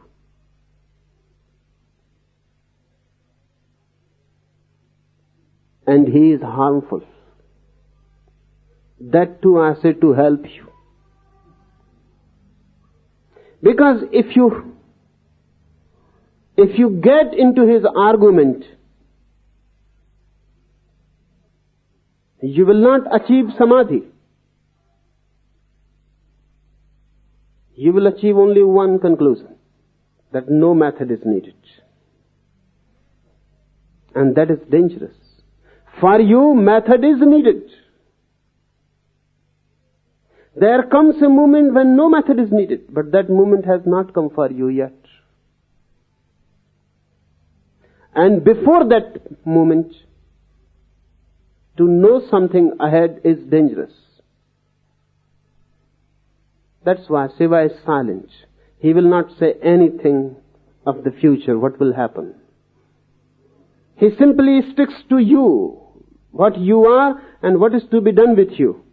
And he is harmful. That too I say to help you. Because if you get into his argument, you will not achieve samadhi. You will achieve only one conclusion, that no method is needed. And that is dangerous. For you, method is needed. There comes a moment when no method is needed, but that moment has not come for you yet. And before that moment, to know something ahead is dangerous. That's why Shiva is silent. He will not say anything of the future, what will happen. He simply sticks to you, what you are and what is to be done with you.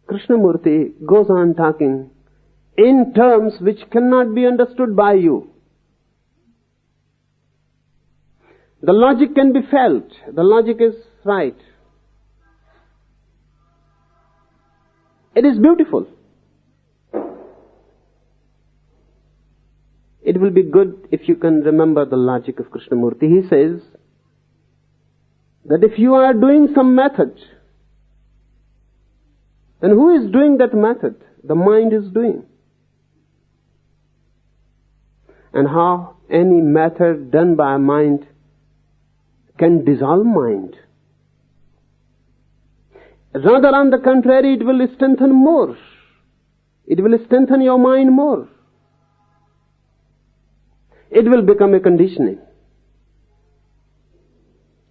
Krishnamurti goes on talking in terms which cannot be understood by you. The logic can be felt. The logic is right. It is beautiful. It will be good if you can remember the logic of Krishnamurti. He says, that if you are doing some method, then who is doing that method? The mind is doing. And how any method done by mind can dissolve mind. Rather, on the contrary, it will strengthen more. It will strengthen your mind more. It will become a conditioning.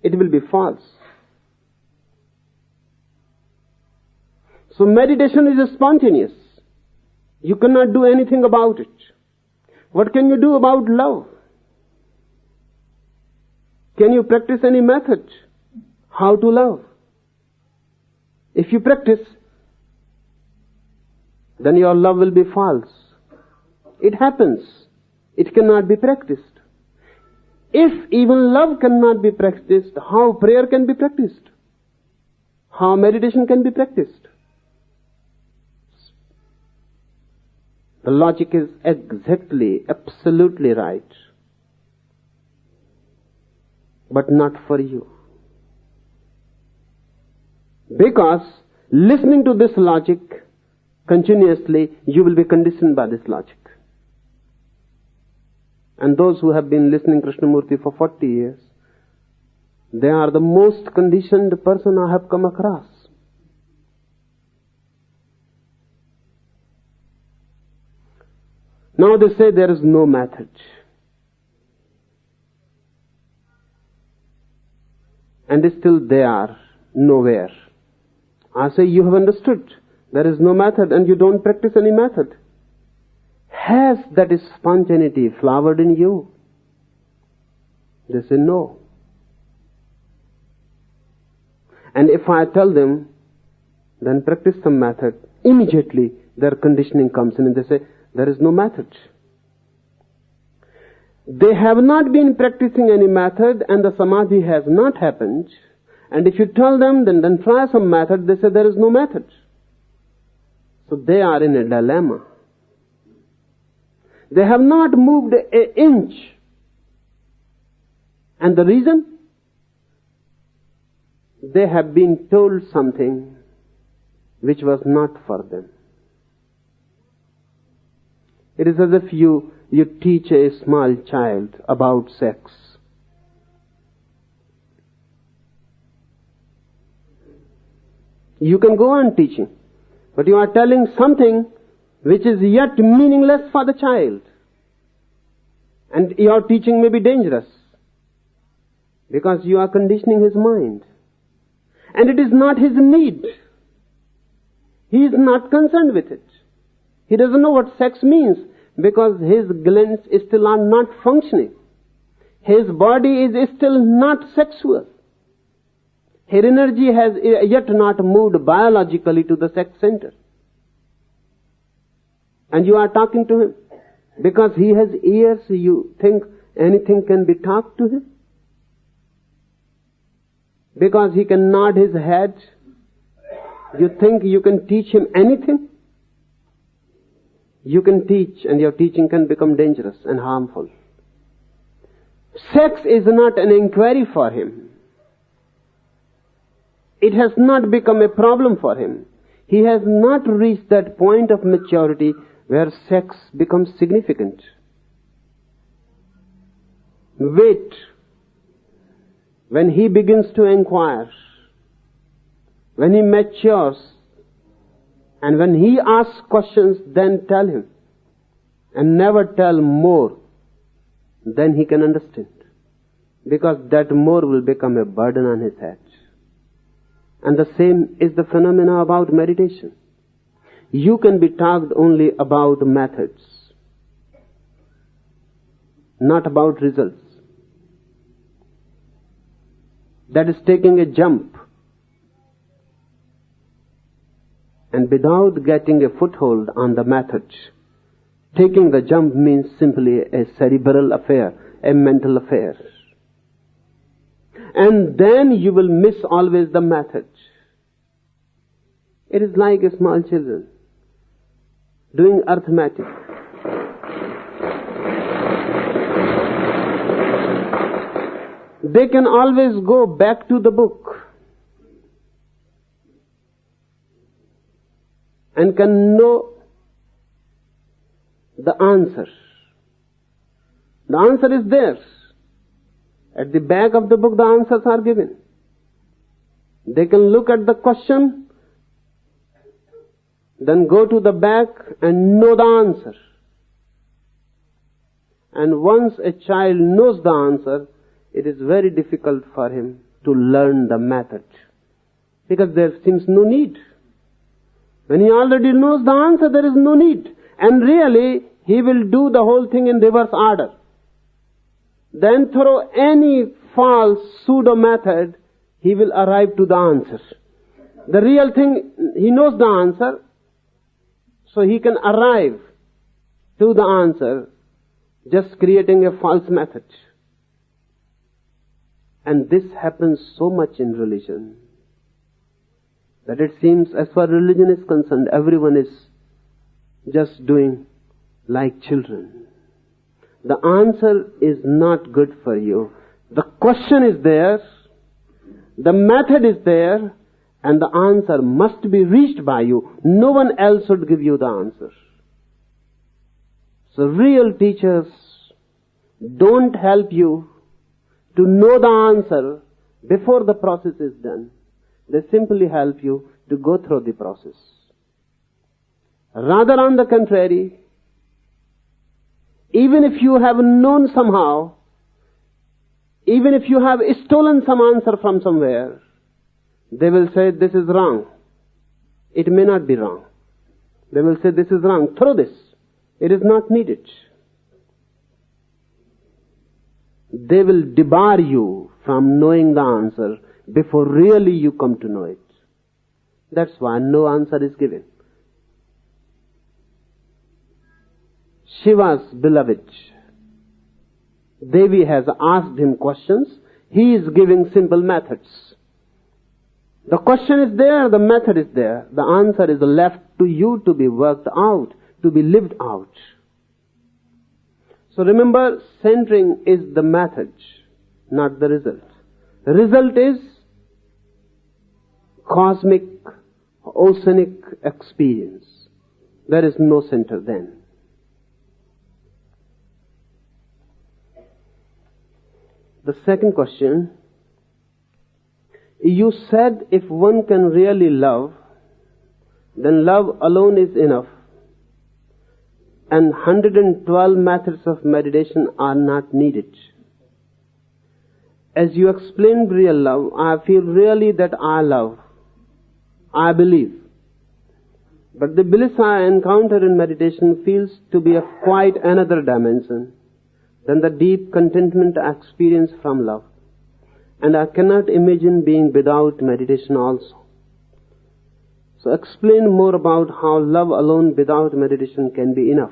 It will be false. So meditation is spontaneous. You cannot do anything about it. What can you do about love? Can you practice any method? How to love? If you practice, then your love will be false. It happens. It cannot be practiced. If even love cannot be practiced, how prayer can be practiced? How meditation can be practiced? The logic is exactly, absolutely right. But not for you. Because listening to this logic continuously, you will be conditioned by this logic. And those who have been listening Krishnamurti for 40 years, they are the most conditioned person I have come across. Now they say there is no method. And still they are nowhere. I say, you have understood. There is no method and you don't practice any method. Has that spontaneity flowered in you? They say no. And if I tell them, then practice some method, immediately their conditioning comes in and they say, there is no method. They have not been practicing any method and the samadhi has not happened. And if you tell them, then try some method, they say there is no method. So they are in a dilemma. They have not moved an inch. And the reason? They have been told something which was not for them. It is as if you teach a small child about sex. You can go on teaching, but you are telling something which is yet meaningless for the child. And your teaching may be dangerous, because you are conditioning his mind. And it is not his need. He is not concerned with it. He doesn't know what sex means, because his glands still are not functioning. His body is still not sexual. His energy has yet not moved biologically to the sex center. And you are talking to him. Because he has ears, you think anything can be talked to him? Because he can nod his head, you think you can teach him anything? You can teach, and your teaching can become dangerous and harmful. Sex is not an inquiry for him. It has not become a problem for him. He has not reached that point of maturity where sex becomes significant. Wait. When he begins to inquire, when he matures, and when he asks questions, then tell him. And never tell more than he can understand. Because that more will become a burden on his head. And the same is the phenomena about meditation. You can be talked only about methods, not about results. That is taking a jump. And without getting a foothold on the method, taking the jump means simply a cerebral affair, a mental affair. And then you will miss always the method. It is like a small children doing arithmetic. They can always go back to the book and can know the answer. The answer is theirs. At the back of the book, the answers are given. They can look at the question, then go to the back and know the answer. And once a child knows the answer, it is very difficult for him to learn the method, because there seems no need. When he already knows the answer, there is no need. And really, he will do the whole thing in reverse order. Then through any false pseudo method, he will arrive to the answer. The real thing, he knows the answer, so he can arrive to the answer just creating a false method. And this happens so much in religion that it seems, as far as religion is concerned, everyone is just doing like children. The answer is not good for you. The question is there, the method is there, and the answer must be reached by you. No one else should give you the answer. So real teachers don't help you to know the answer before the process is done. They simply help you to go through the process. Rather, on the contrary, even if you have known somehow, even if you have stolen some answer from somewhere, they will say, this is wrong. It may not be wrong. They will say, this is wrong. Throw this. It is not needed. They will debar you from knowing the answer before really you come to know it. That's why no answer is given. Shiva's beloved Devi has asked him questions. He is giving simple methods. The question is there, the method is there. The answer is left to you to be worked out, to be lived out. So remember, centering is the method, not the result. The result is cosmic, oceanic experience. There is no center then. The second question, you said if one can really love, then love alone is enough, and 112 methods of meditation are not needed. As you explained real love, I feel really that I love, I believe. But the bliss I encounter in meditation feels to be of quite another dimension than the deep contentment I experience from love. And I cannot imagine being without meditation also. So explain more about how love alone without meditation can be enough.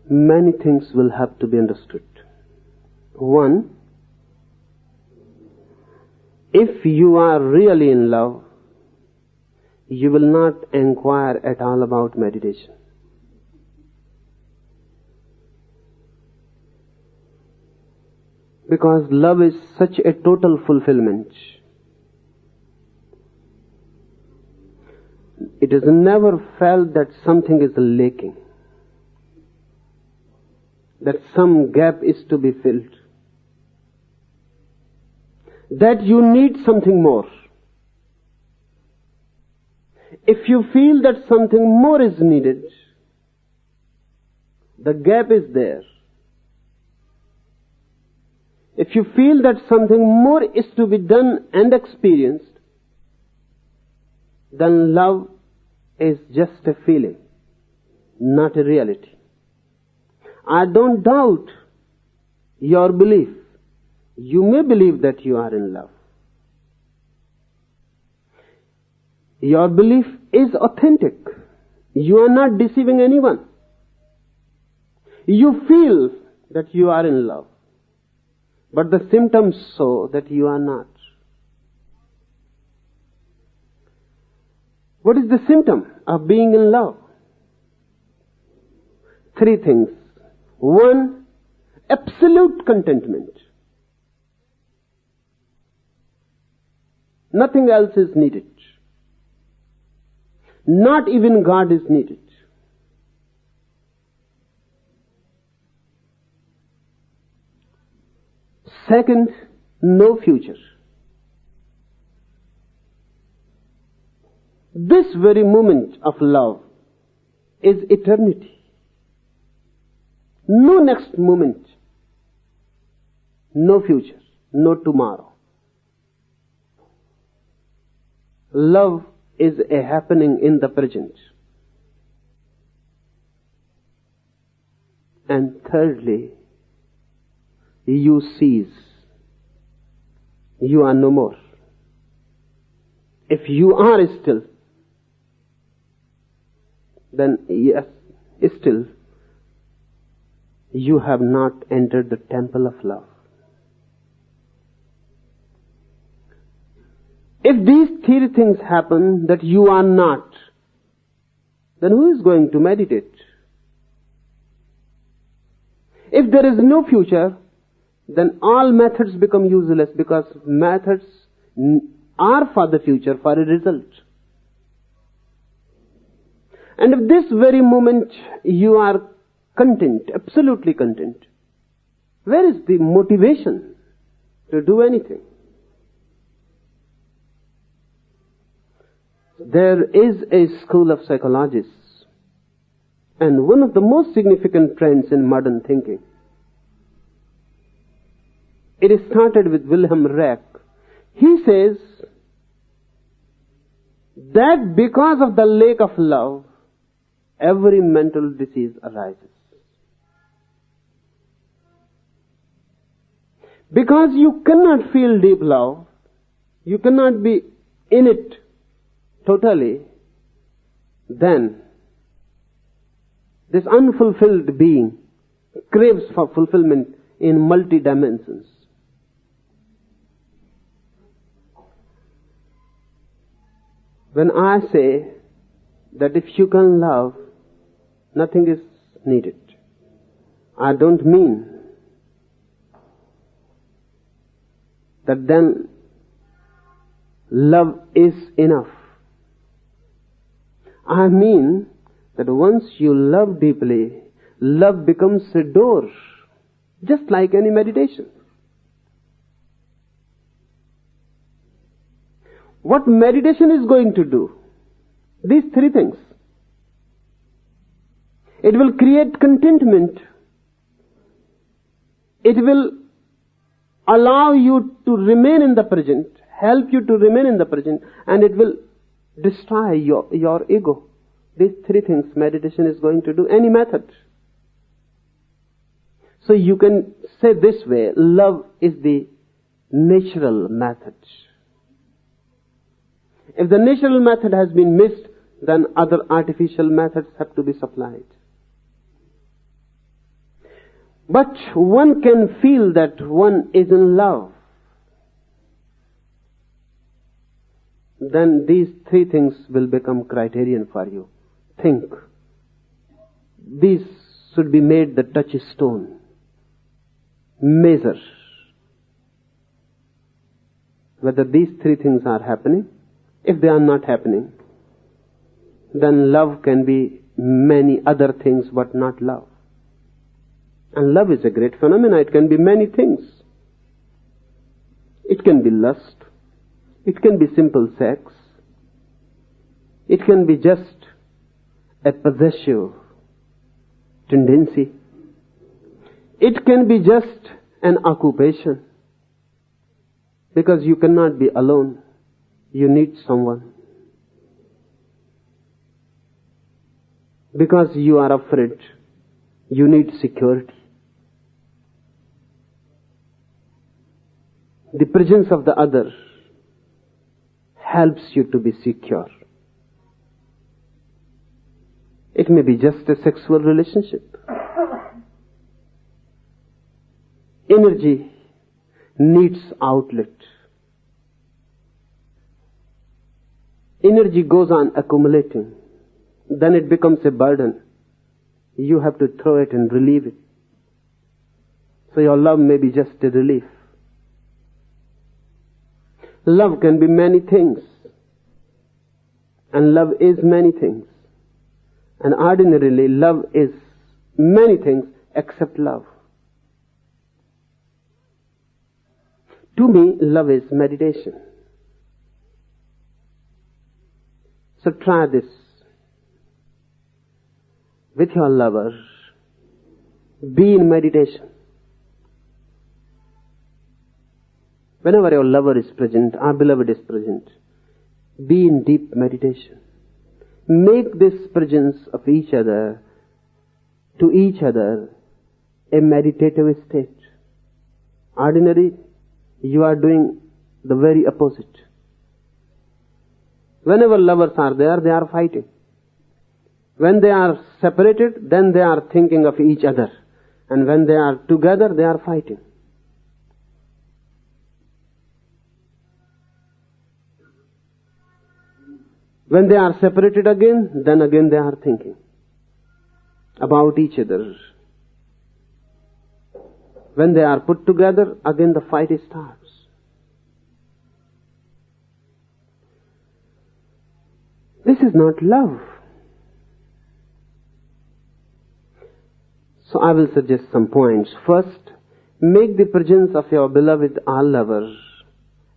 Many things will have to be understood. One, if you are really in love, you will not inquire at all about meditation. Because love is such a total fulfillment. It is never felt that something is lacking, that some gap is to be filled, that you need something more. If you feel that something more is needed, the gap is there. If you feel that something more is to be done and experienced, then love is just a feeling, not a reality. I don't doubt your belief. You may believe that you are in love. Your belief is authentic. You are not deceiving anyone. You feel that you are in love, but the symptoms show that you are not. What is the symptom of being in love? Three things. One, absolute contentment. Nothing else is needed. Not even God is needed. Second, no future. This very moment of love is eternity. No next moment, no future, no tomorrow. Love is a happening in the present. And thirdly, you cease. You are no more. If you are still, then yes, still, you have not entered the temple of love. If these three things happen that you are not, then who is going to meditate? If there is no future, then all methods become useless, because methods are for the future, for a result. And if this very moment you are content, absolutely content, where is the motivation to do anything? There is a school of psychologists, and one of the most significant trends in modern thinking. It started with Wilhelm Reich. He says that because of the lack of love, every mental disease arises. Because you cannot feel deep love, you cannot be in it totally, then this unfulfilled being craves for fulfillment in multi-dimensions. When I say that if you can love, nothing is needed, I don't mean that then love is enough. I mean that once you love deeply, love becomes a door, just like any meditation. What meditation is going to do? These three things. It will create contentment. It will allow you to remain in the present, help you to remain in the present, and it will destroy your ego. These three things meditation is going to do, any method. So you can say this way, love is the natural method. If the natural method has been missed, then other artificial methods have to be supplied. But one can feel that one is in love. Then these three things will become criterion for you. Think. These should be made the touchstone. Measure whether these three things are happening. If they are not happening, then love can be many other things but not love. And love is a great phenomenon. It can be many things. It can be lust. It can be simple sex. It can be just a possessive tendency. It can be just an occupation. Because you cannot be alone. You need someone. Because you are afraid, you need security. The presence of the other helps you to be secure. It may be just a sexual relationship. Energy needs outlet. Energy goes on accumulating. Then it becomes a burden. You have to throw it and relieve it. So your love may be just a relief. Love can be many things. And love is many things. And ordinarily, love is many things except love. To me, love is meditation. So try this with your lover. Be in meditation. Whenever your lover is present, our beloved is present, be in deep meditation. Make this presence of each other, to each other, a meditative state. Ordinarily, you are doing the very opposite. Whenever lovers are there, they are fighting. When they are separated, then they are thinking of each other. And when they are together, they are fighting. When they are separated again, then again they are thinking about each other. When they are put together, again the fight starts. This is not love. So I will suggest some points. First, make the presence of your beloved or lover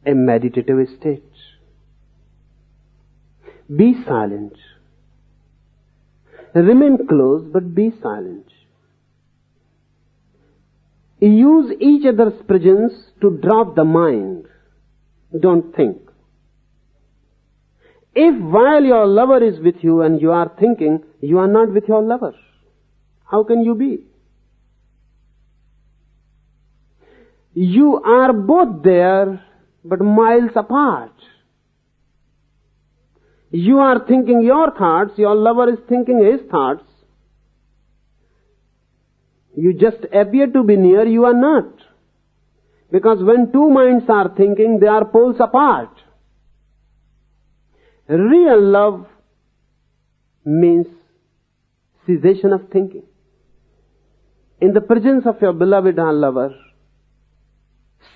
a meditative state. Be silent. Remain close, but be silent. Use each other's presence to drop the mind. Don't think. If while your lover is with you and you are thinking, you are not with your lover, how can you be? You are both there, but miles apart. You are thinking your thoughts, your lover is thinking his thoughts. You just appear to be near, you are not. Because when two minds are thinking, they are poles apart. Real love means cessation of thinking. In the presence of your beloved or lover,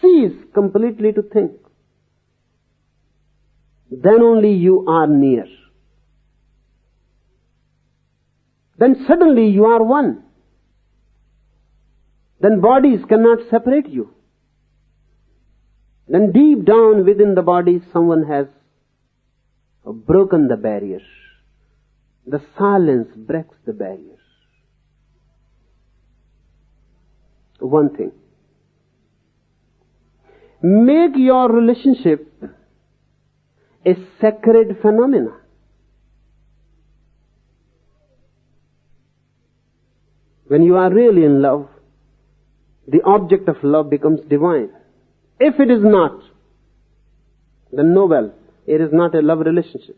cease completely to think. Then only you are near. Then suddenly you are one. Then bodies cannot separate you. Then deep down within the body someone has broken the barrier. The silence breaks the barrier. One thing. Make your relationship a sacred phenomena. When you are really in love, the object of love becomes divine. If it is not, then no, well, it is not a love relationship.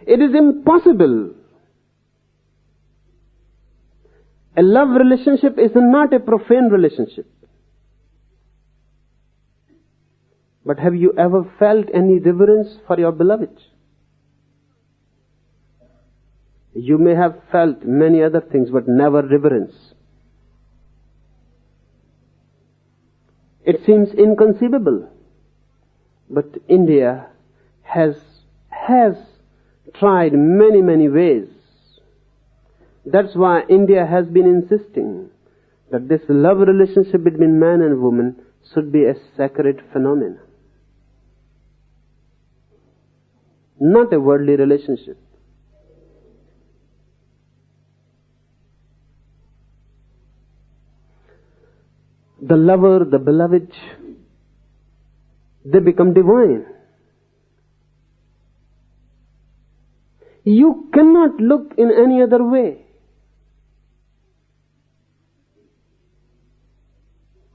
It is impossible. A love relationship is not a profane relationship. But have you ever felt any reverence for your beloved? You may have felt many other things, but never reverence. It seems inconceivable. But India has tried many ways. That's why India has been insisting that this love relationship between man and woman should be a sacred phenomenon. Not a worldly relationship. The lover, the beloved, they become divine. You cannot look in any other way.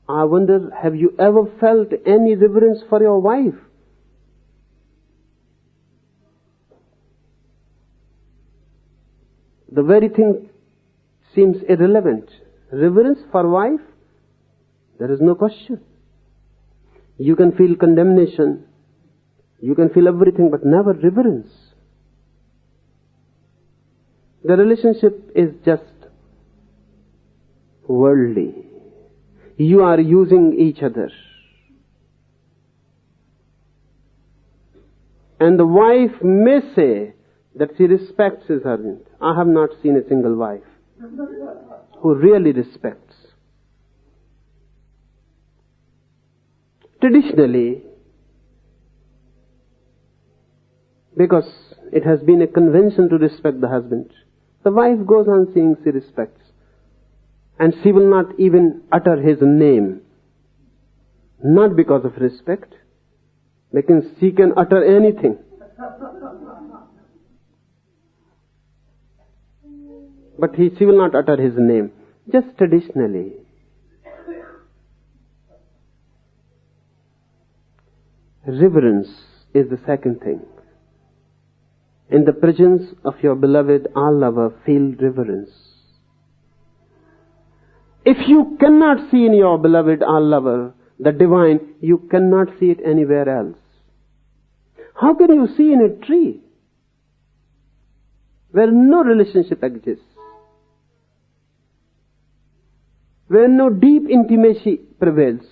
I wonder, have you ever felt any reverence for your wife? The very thing seems irrelevant. Reverence for wife? There is no question. You can feel condemnation. You can feel everything, but never reverence. The relationship is just worldly. You are using each other. And the wife may say that she respects his husband. I have not seen a single wife who really respects. Traditionally, because it has been a convention to respect the husband, the wife goes on saying she respects. And she will not even utter his name. Not because of respect, because she can utter anything. But she will not utter his name. Just traditionally. Reverence is the second thing. In the presence of your beloved all-lover, feel reverence. If you cannot see in your beloved all-lover the divine, you cannot see it anywhere else. How can you see in a tree where no relationship exists, where no deep intimacy prevails?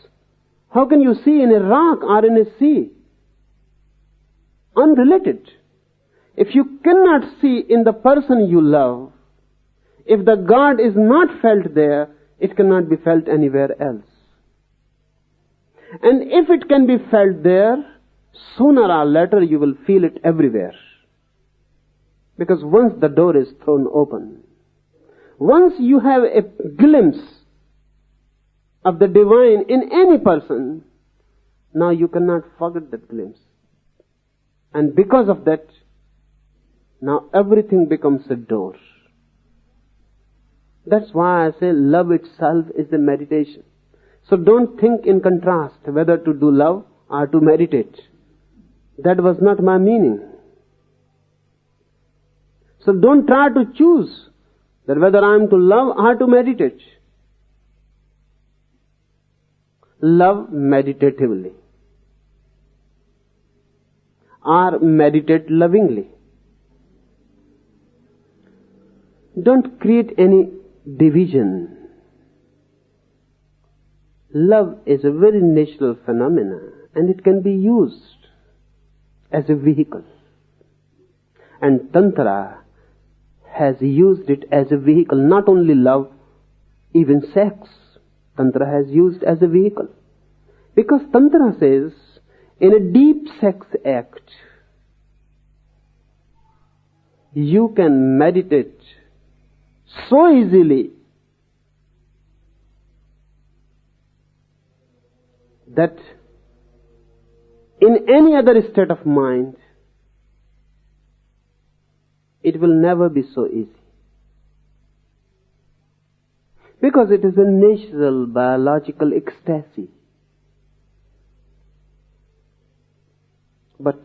How can you see in a rock or in a sea? Unrelated. If you cannot see in the person you love, if the God is not felt there, it cannot be felt anywhere else. And if it can be felt there, sooner or later you will feel it everywhere. Because once the door is thrown open, once you have a glimpse of the divine in any person, now you cannot forget that glimpse. And because of that, now everything becomes a door. That's why I say love itself is a meditation. So don't think in contrast whether to do love or to meditate. That was not my meaning. So don't try to choose that whether I am to love or to meditate. Love meditatively or meditate lovingly. Don't create any division. Love is a very natural phenomenon and it can be used as a vehicle. And Tantra has used it as a vehicle. Not only love, even sex, Tantra has used as a vehicle. Because Tantra says, in a deep sex act, you can meditate so easily that in any other state of mind, it will never be so easy. Because it is a natural biological ecstasy. But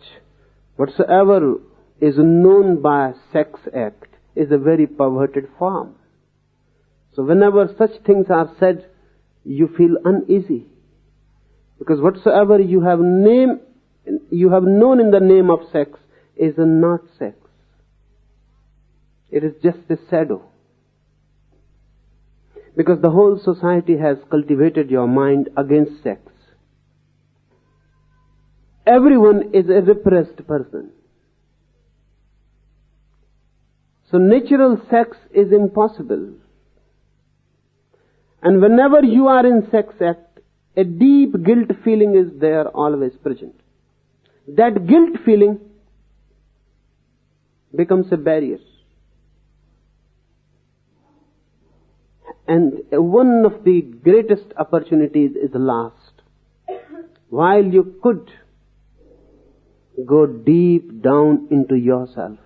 whatsoever is known by sex act is a very perverted form. So whenever such things are said, you feel uneasy. Because whatsoever you have known in the name of sex is not sex. It is just a shadow. Because the whole society has cultivated your mind against sex. Everyone is a repressed person. So natural sex is impossible. And whenever you are in sex act, a deep guilt feeling is there always present. That guilt feeling becomes a barrier. And one of the greatest opportunities is lost. While you could go deep down into yourself.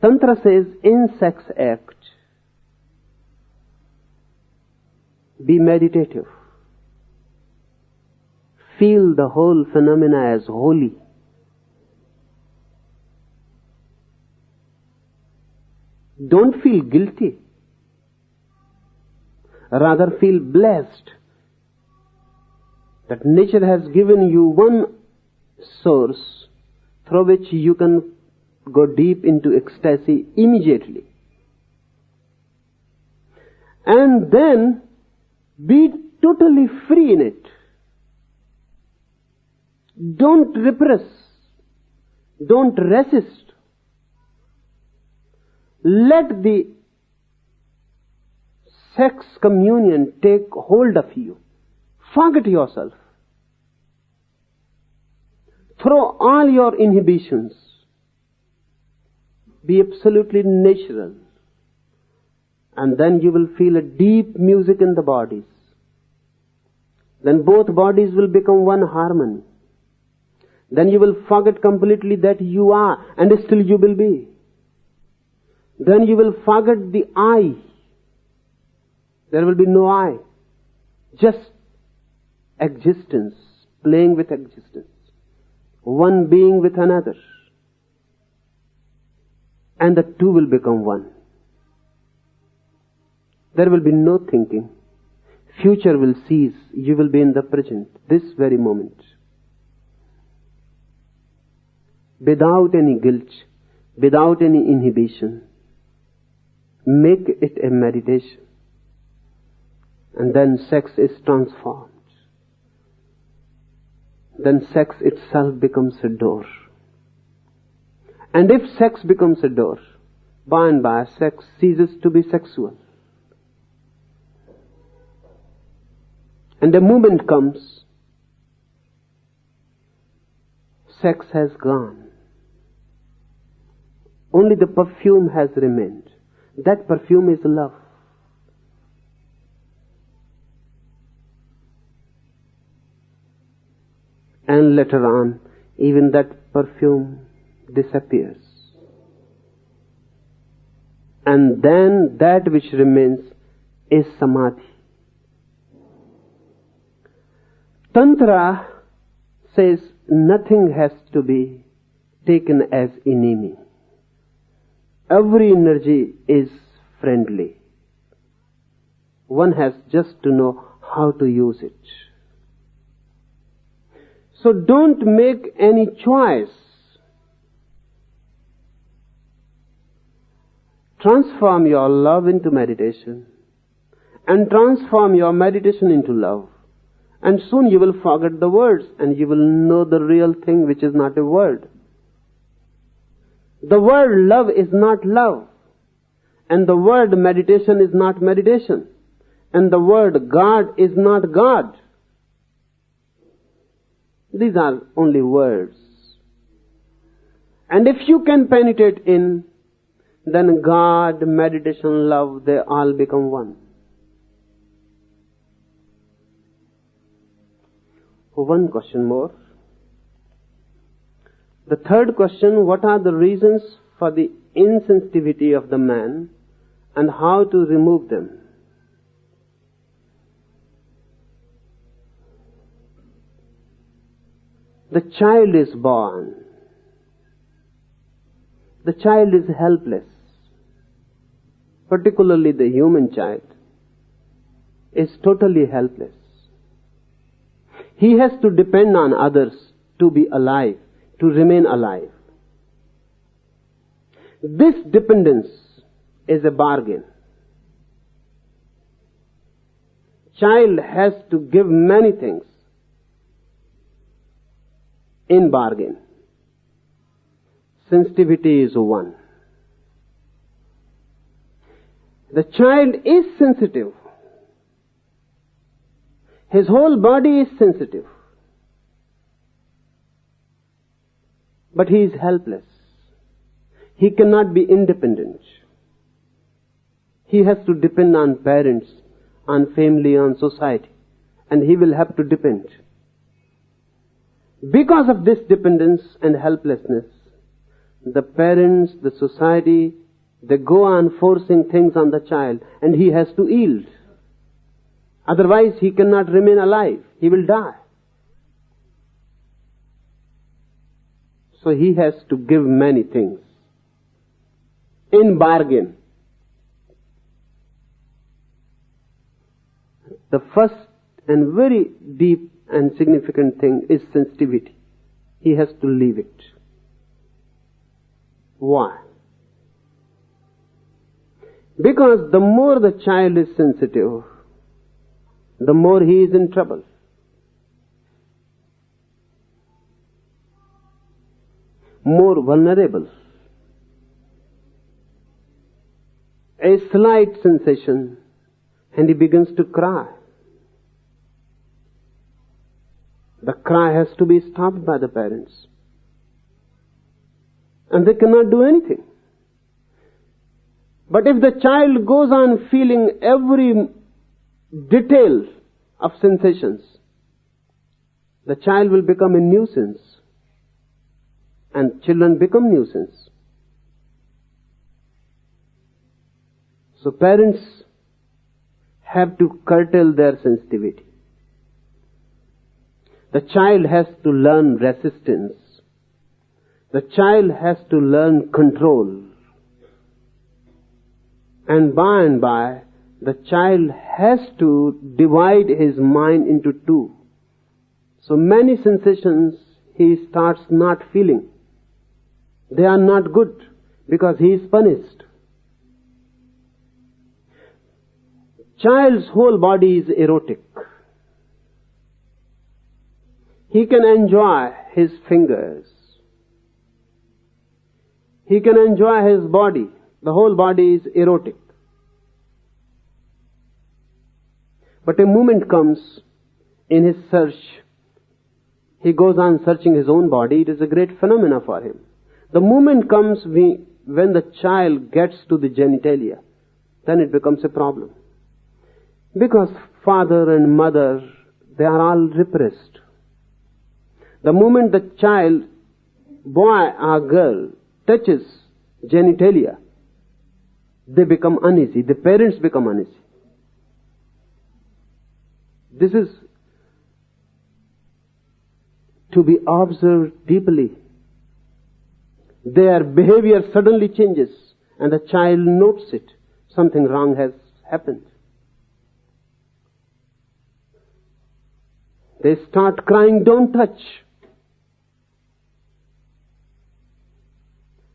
Tantra says, in sex act, be meditative. Feel the whole phenomena as holy. Don't feel guilty. Rather feel blessed that nature has given you one source through which you can go deep into ecstasy immediately. and then be totally free in it. Don't repress. Don't resist. Let the sex communion take hold of you. Forget yourself. Throw all your inhibitions. Be absolutely natural. And then you will feel a deep music in the bodies. Then both bodies will become one harmony. Then you will forget completely that you are, and still you will be. Then you will forget the I. There will be no I. Just existence, playing with existence. One being with another. And the two will become one. There will be no thinking. Future will cease. You will be in the present, this very moment. Without any guilt, without any inhibition. Make it a meditation. And then sex is transformed. Then sex itself becomes a door. And if sex becomes a door, by and by sex ceases to be sexual. And the moment comes, sex has gone. Only the perfume has remained. That perfume is love. And later on, even that perfume disappears. And then that which remains is samadhi. Tantra says nothing has to be taken as enemy. Every energy is friendly. One has just to know how to use it. So don't make any choice. Transform your love into meditation and transform your meditation into love. And soon you will forget the words and you will know the real thing, which is not a word. The word love is not love. And the word meditation is not meditation. And the word God is not God. These are only words. And if you can penetrate in, then God, meditation, love, they all become one. One question more. The third question, what are the reasons for the insensitivity of the man and how to remove them? The child is born. The child is helpless. Particularly the human child is totally helpless. He has to depend on others to be alive, to remain alive. This dependence is a bargain. Child has to give many things in bargain. Sensitivity is one. The child is sensitive. His whole body is sensitive. But he is helpless. He cannot be independent. He has to depend on parents, on family, on society. And he will have to depend. Because of this dependence and helplessness, the parents, the society, they go on forcing things on the child and he has to yield. Otherwise he cannot remain alive. He will die. So he has to give many things in bargain. The first and very deep and significant thing is sensitivity. He has to leave it. Why? Because the more the child is sensitive, the more he is in trouble. More vulnerable. A slight sensation and he begins to cry. The cry has to be stopped by the parents. And they cannot do anything. But if the child goes on feeling every detail of sensations, the child will become a nuisance. And children become nuisance. So parents have to curtail their sensitivity. The child has to learn resistance. The child has to learn control. And by, the child has to divide his mind into two. So many sensations he starts not feeling. They are not good because he is punished. Child's whole body is erotic. He can enjoy his fingers. He can enjoy his body. The whole body is erotic. But a moment comes in his search. He goes on searching his own body. It is a great phenomena for him. The moment comes when the child gets to the genitalia. Then it becomes a problem. Because father and mother, they are all repressed. The moment the child, boy or girl, touches genitalia, they become uneasy. The parents become uneasy. This is to be observed deeply. Their behavior suddenly changes and the child notes it. Something wrong has happened. They start crying, "Don't touch."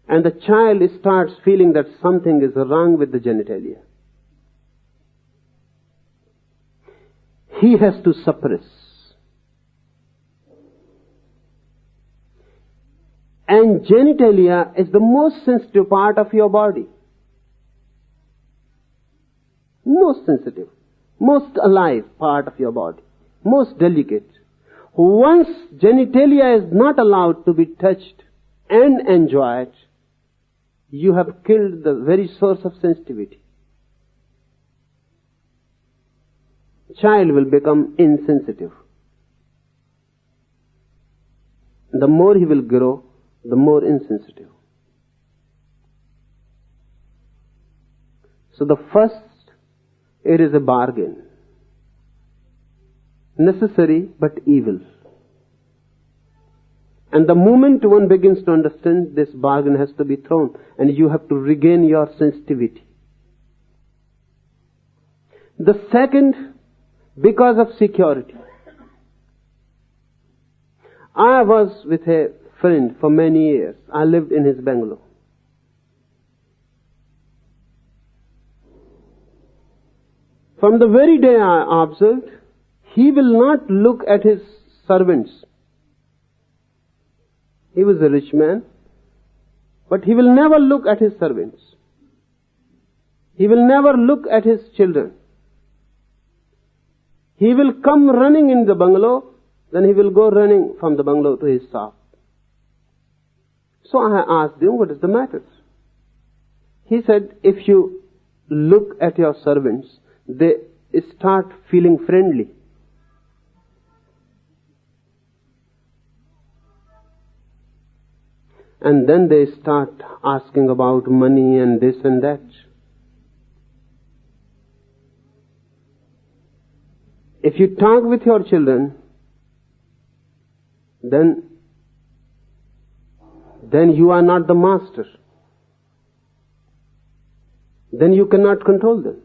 And the child starts feeling that something is wrong with the genitalia. He has to suppress. And genitalia is the most sensitive part of your body. Most sensitive, most alive part of your body, most delicate. Once genitalia is not allowed to be touched and enjoyed, you have killed the very source of sensitivity. Child will become insensitive. The more he will grow, the more insensitive. So the first, it is a bargain. Necessary but evil. And the moment one begins to understand, this bargain has to be thrown and you have to regain your sensitivity. The second, because of security. I was with a friend for many years. I lived in his bungalow. From the very day I observed, he will not look at his servants. He was a rich man, but he will never look at his servants. He will never look at his children. He will come running in the bungalow, then he will go running from the bungalow to his shop. So I asked him, what is the matter? He said, if you look at your servants, they start feeling friendly. And then they start asking about money and this and that. If you talk with your children, then you are not the master. Then you cannot control them.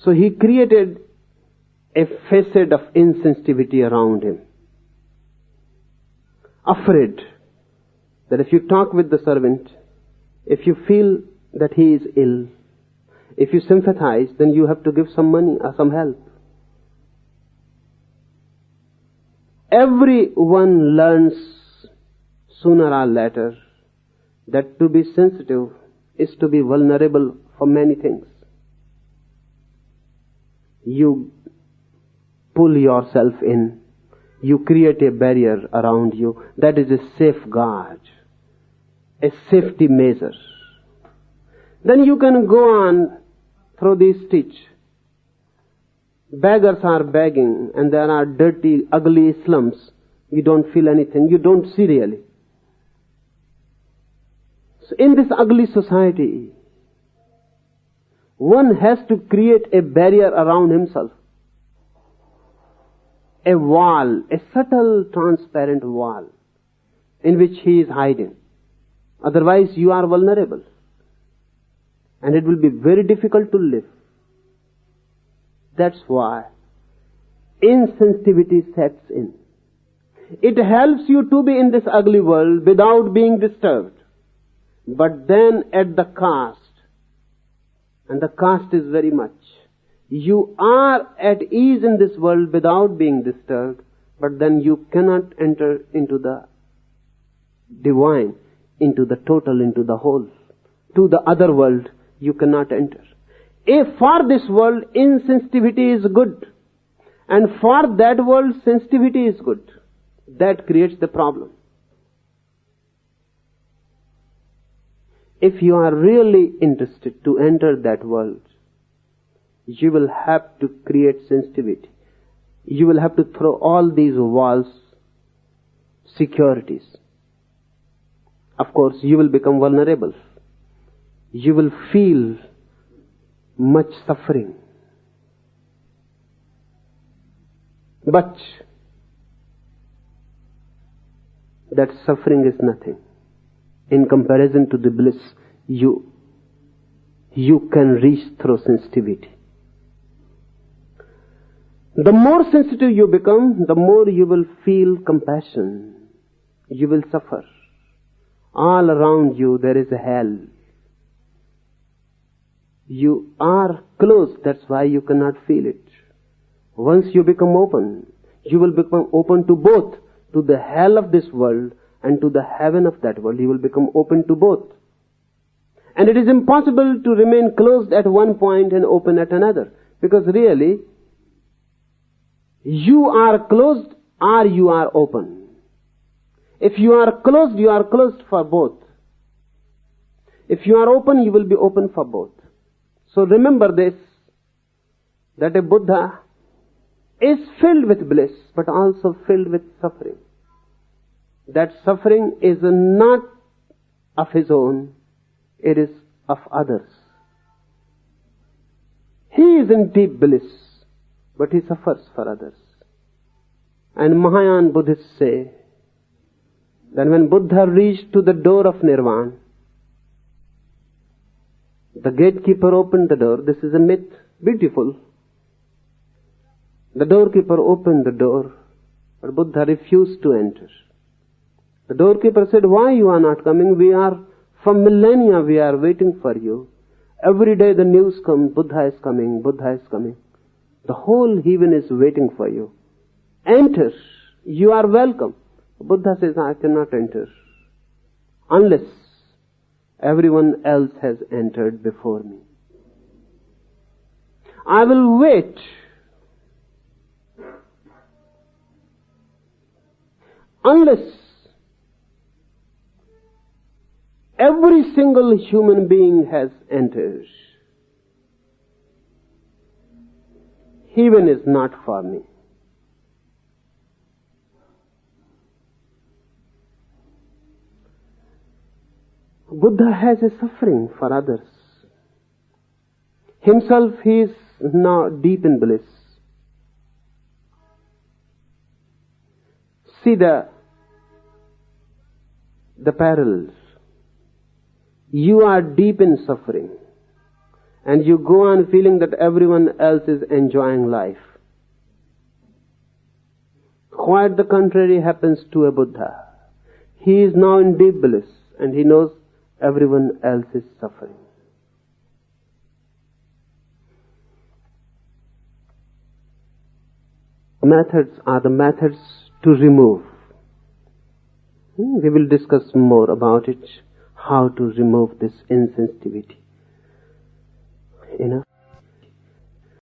So he created a facade of insensitivity around him. Afraid that if you talk with the servant, If you feel that he is ill, if you sympathize, then you have to give some money or some help. Everyone learns sooner or later that to be sensitive is to be vulnerable for many things. You pull yourself in. You create a barrier around you. That is a safeguard, a safety measure. Then you can go on through this stitch. Beggars are begging, and there are dirty, ugly slums. You don't feel anything. You don't see really. So in this ugly society, one has to create a barrier around himself. A wall, a subtle, transparent wall in which he is hiding. Otherwise you are vulnerable. And it will be very difficult to live. That's why insensitivity sets in. It helps you to be in this ugly world without being disturbed. But then at the cost, and the cost is very much. You are at ease in this world without being disturbed, but then you cannot enter into the divine, into the total, into the whole. To the other world, you cannot enter. If for this world insensitivity is good, and for that world sensitivity is good, that creates the problem. If you are really interested to enter that world, you will have to create sensitivity. You will have to throw all these walls, securities. Of course, you will become vulnerable. You will feel much suffering. But that suffering is nothing in comparison to the bliss you can reach through sensitivity. The more sensitive you become, the more you will feel compassion. You will suffer. All around you there is a hell. You are closed, that's why you cannot feel it. Once you become open, you will become open to both, to the hell of this world and to the heaven of that world. You will become open to both. And it is impossible to remain closed at one point and open at another. Because really, you are closed or you are open. If you are closed for both. If you are open, you will be open for both. So remember this, that a Buddha is filled with bliss, but also filled with suffering. That suffering is not of his own, it is of others. He is in deep bliss, but he suffers for others. And Mahayana Buddhists say that when Buddha reached to the door of Nirvana, the gatekeeper opened the door. This is a myth, beautiful. The doorkeeper opened the door, but Buddha refused to enter. The doorkeeper said, "Why you are not coming? We are, for millennia we are waiting for you. Every day the news comes, Buddha is coming, Buddha is coming. The whole heaven is waiting for you. Enter, you are welcome." Buddha says, "I cannot enter unless everyone else has entered before me. I will wait unless every single human being has entered. Heaven is not for me." Buddha has a suffering for others. Himself, he is now deep in bliss. See the parallels. You are deep in suffering, and you go on feeling that everyone else is enjoying life. Quite the contrary happens to a Buddha. He is now in deep bliss, and he knows, Everyone else is suffering. Methods are the methods to remove. We will discuss more about it, how to remove this insensitivity. Enough.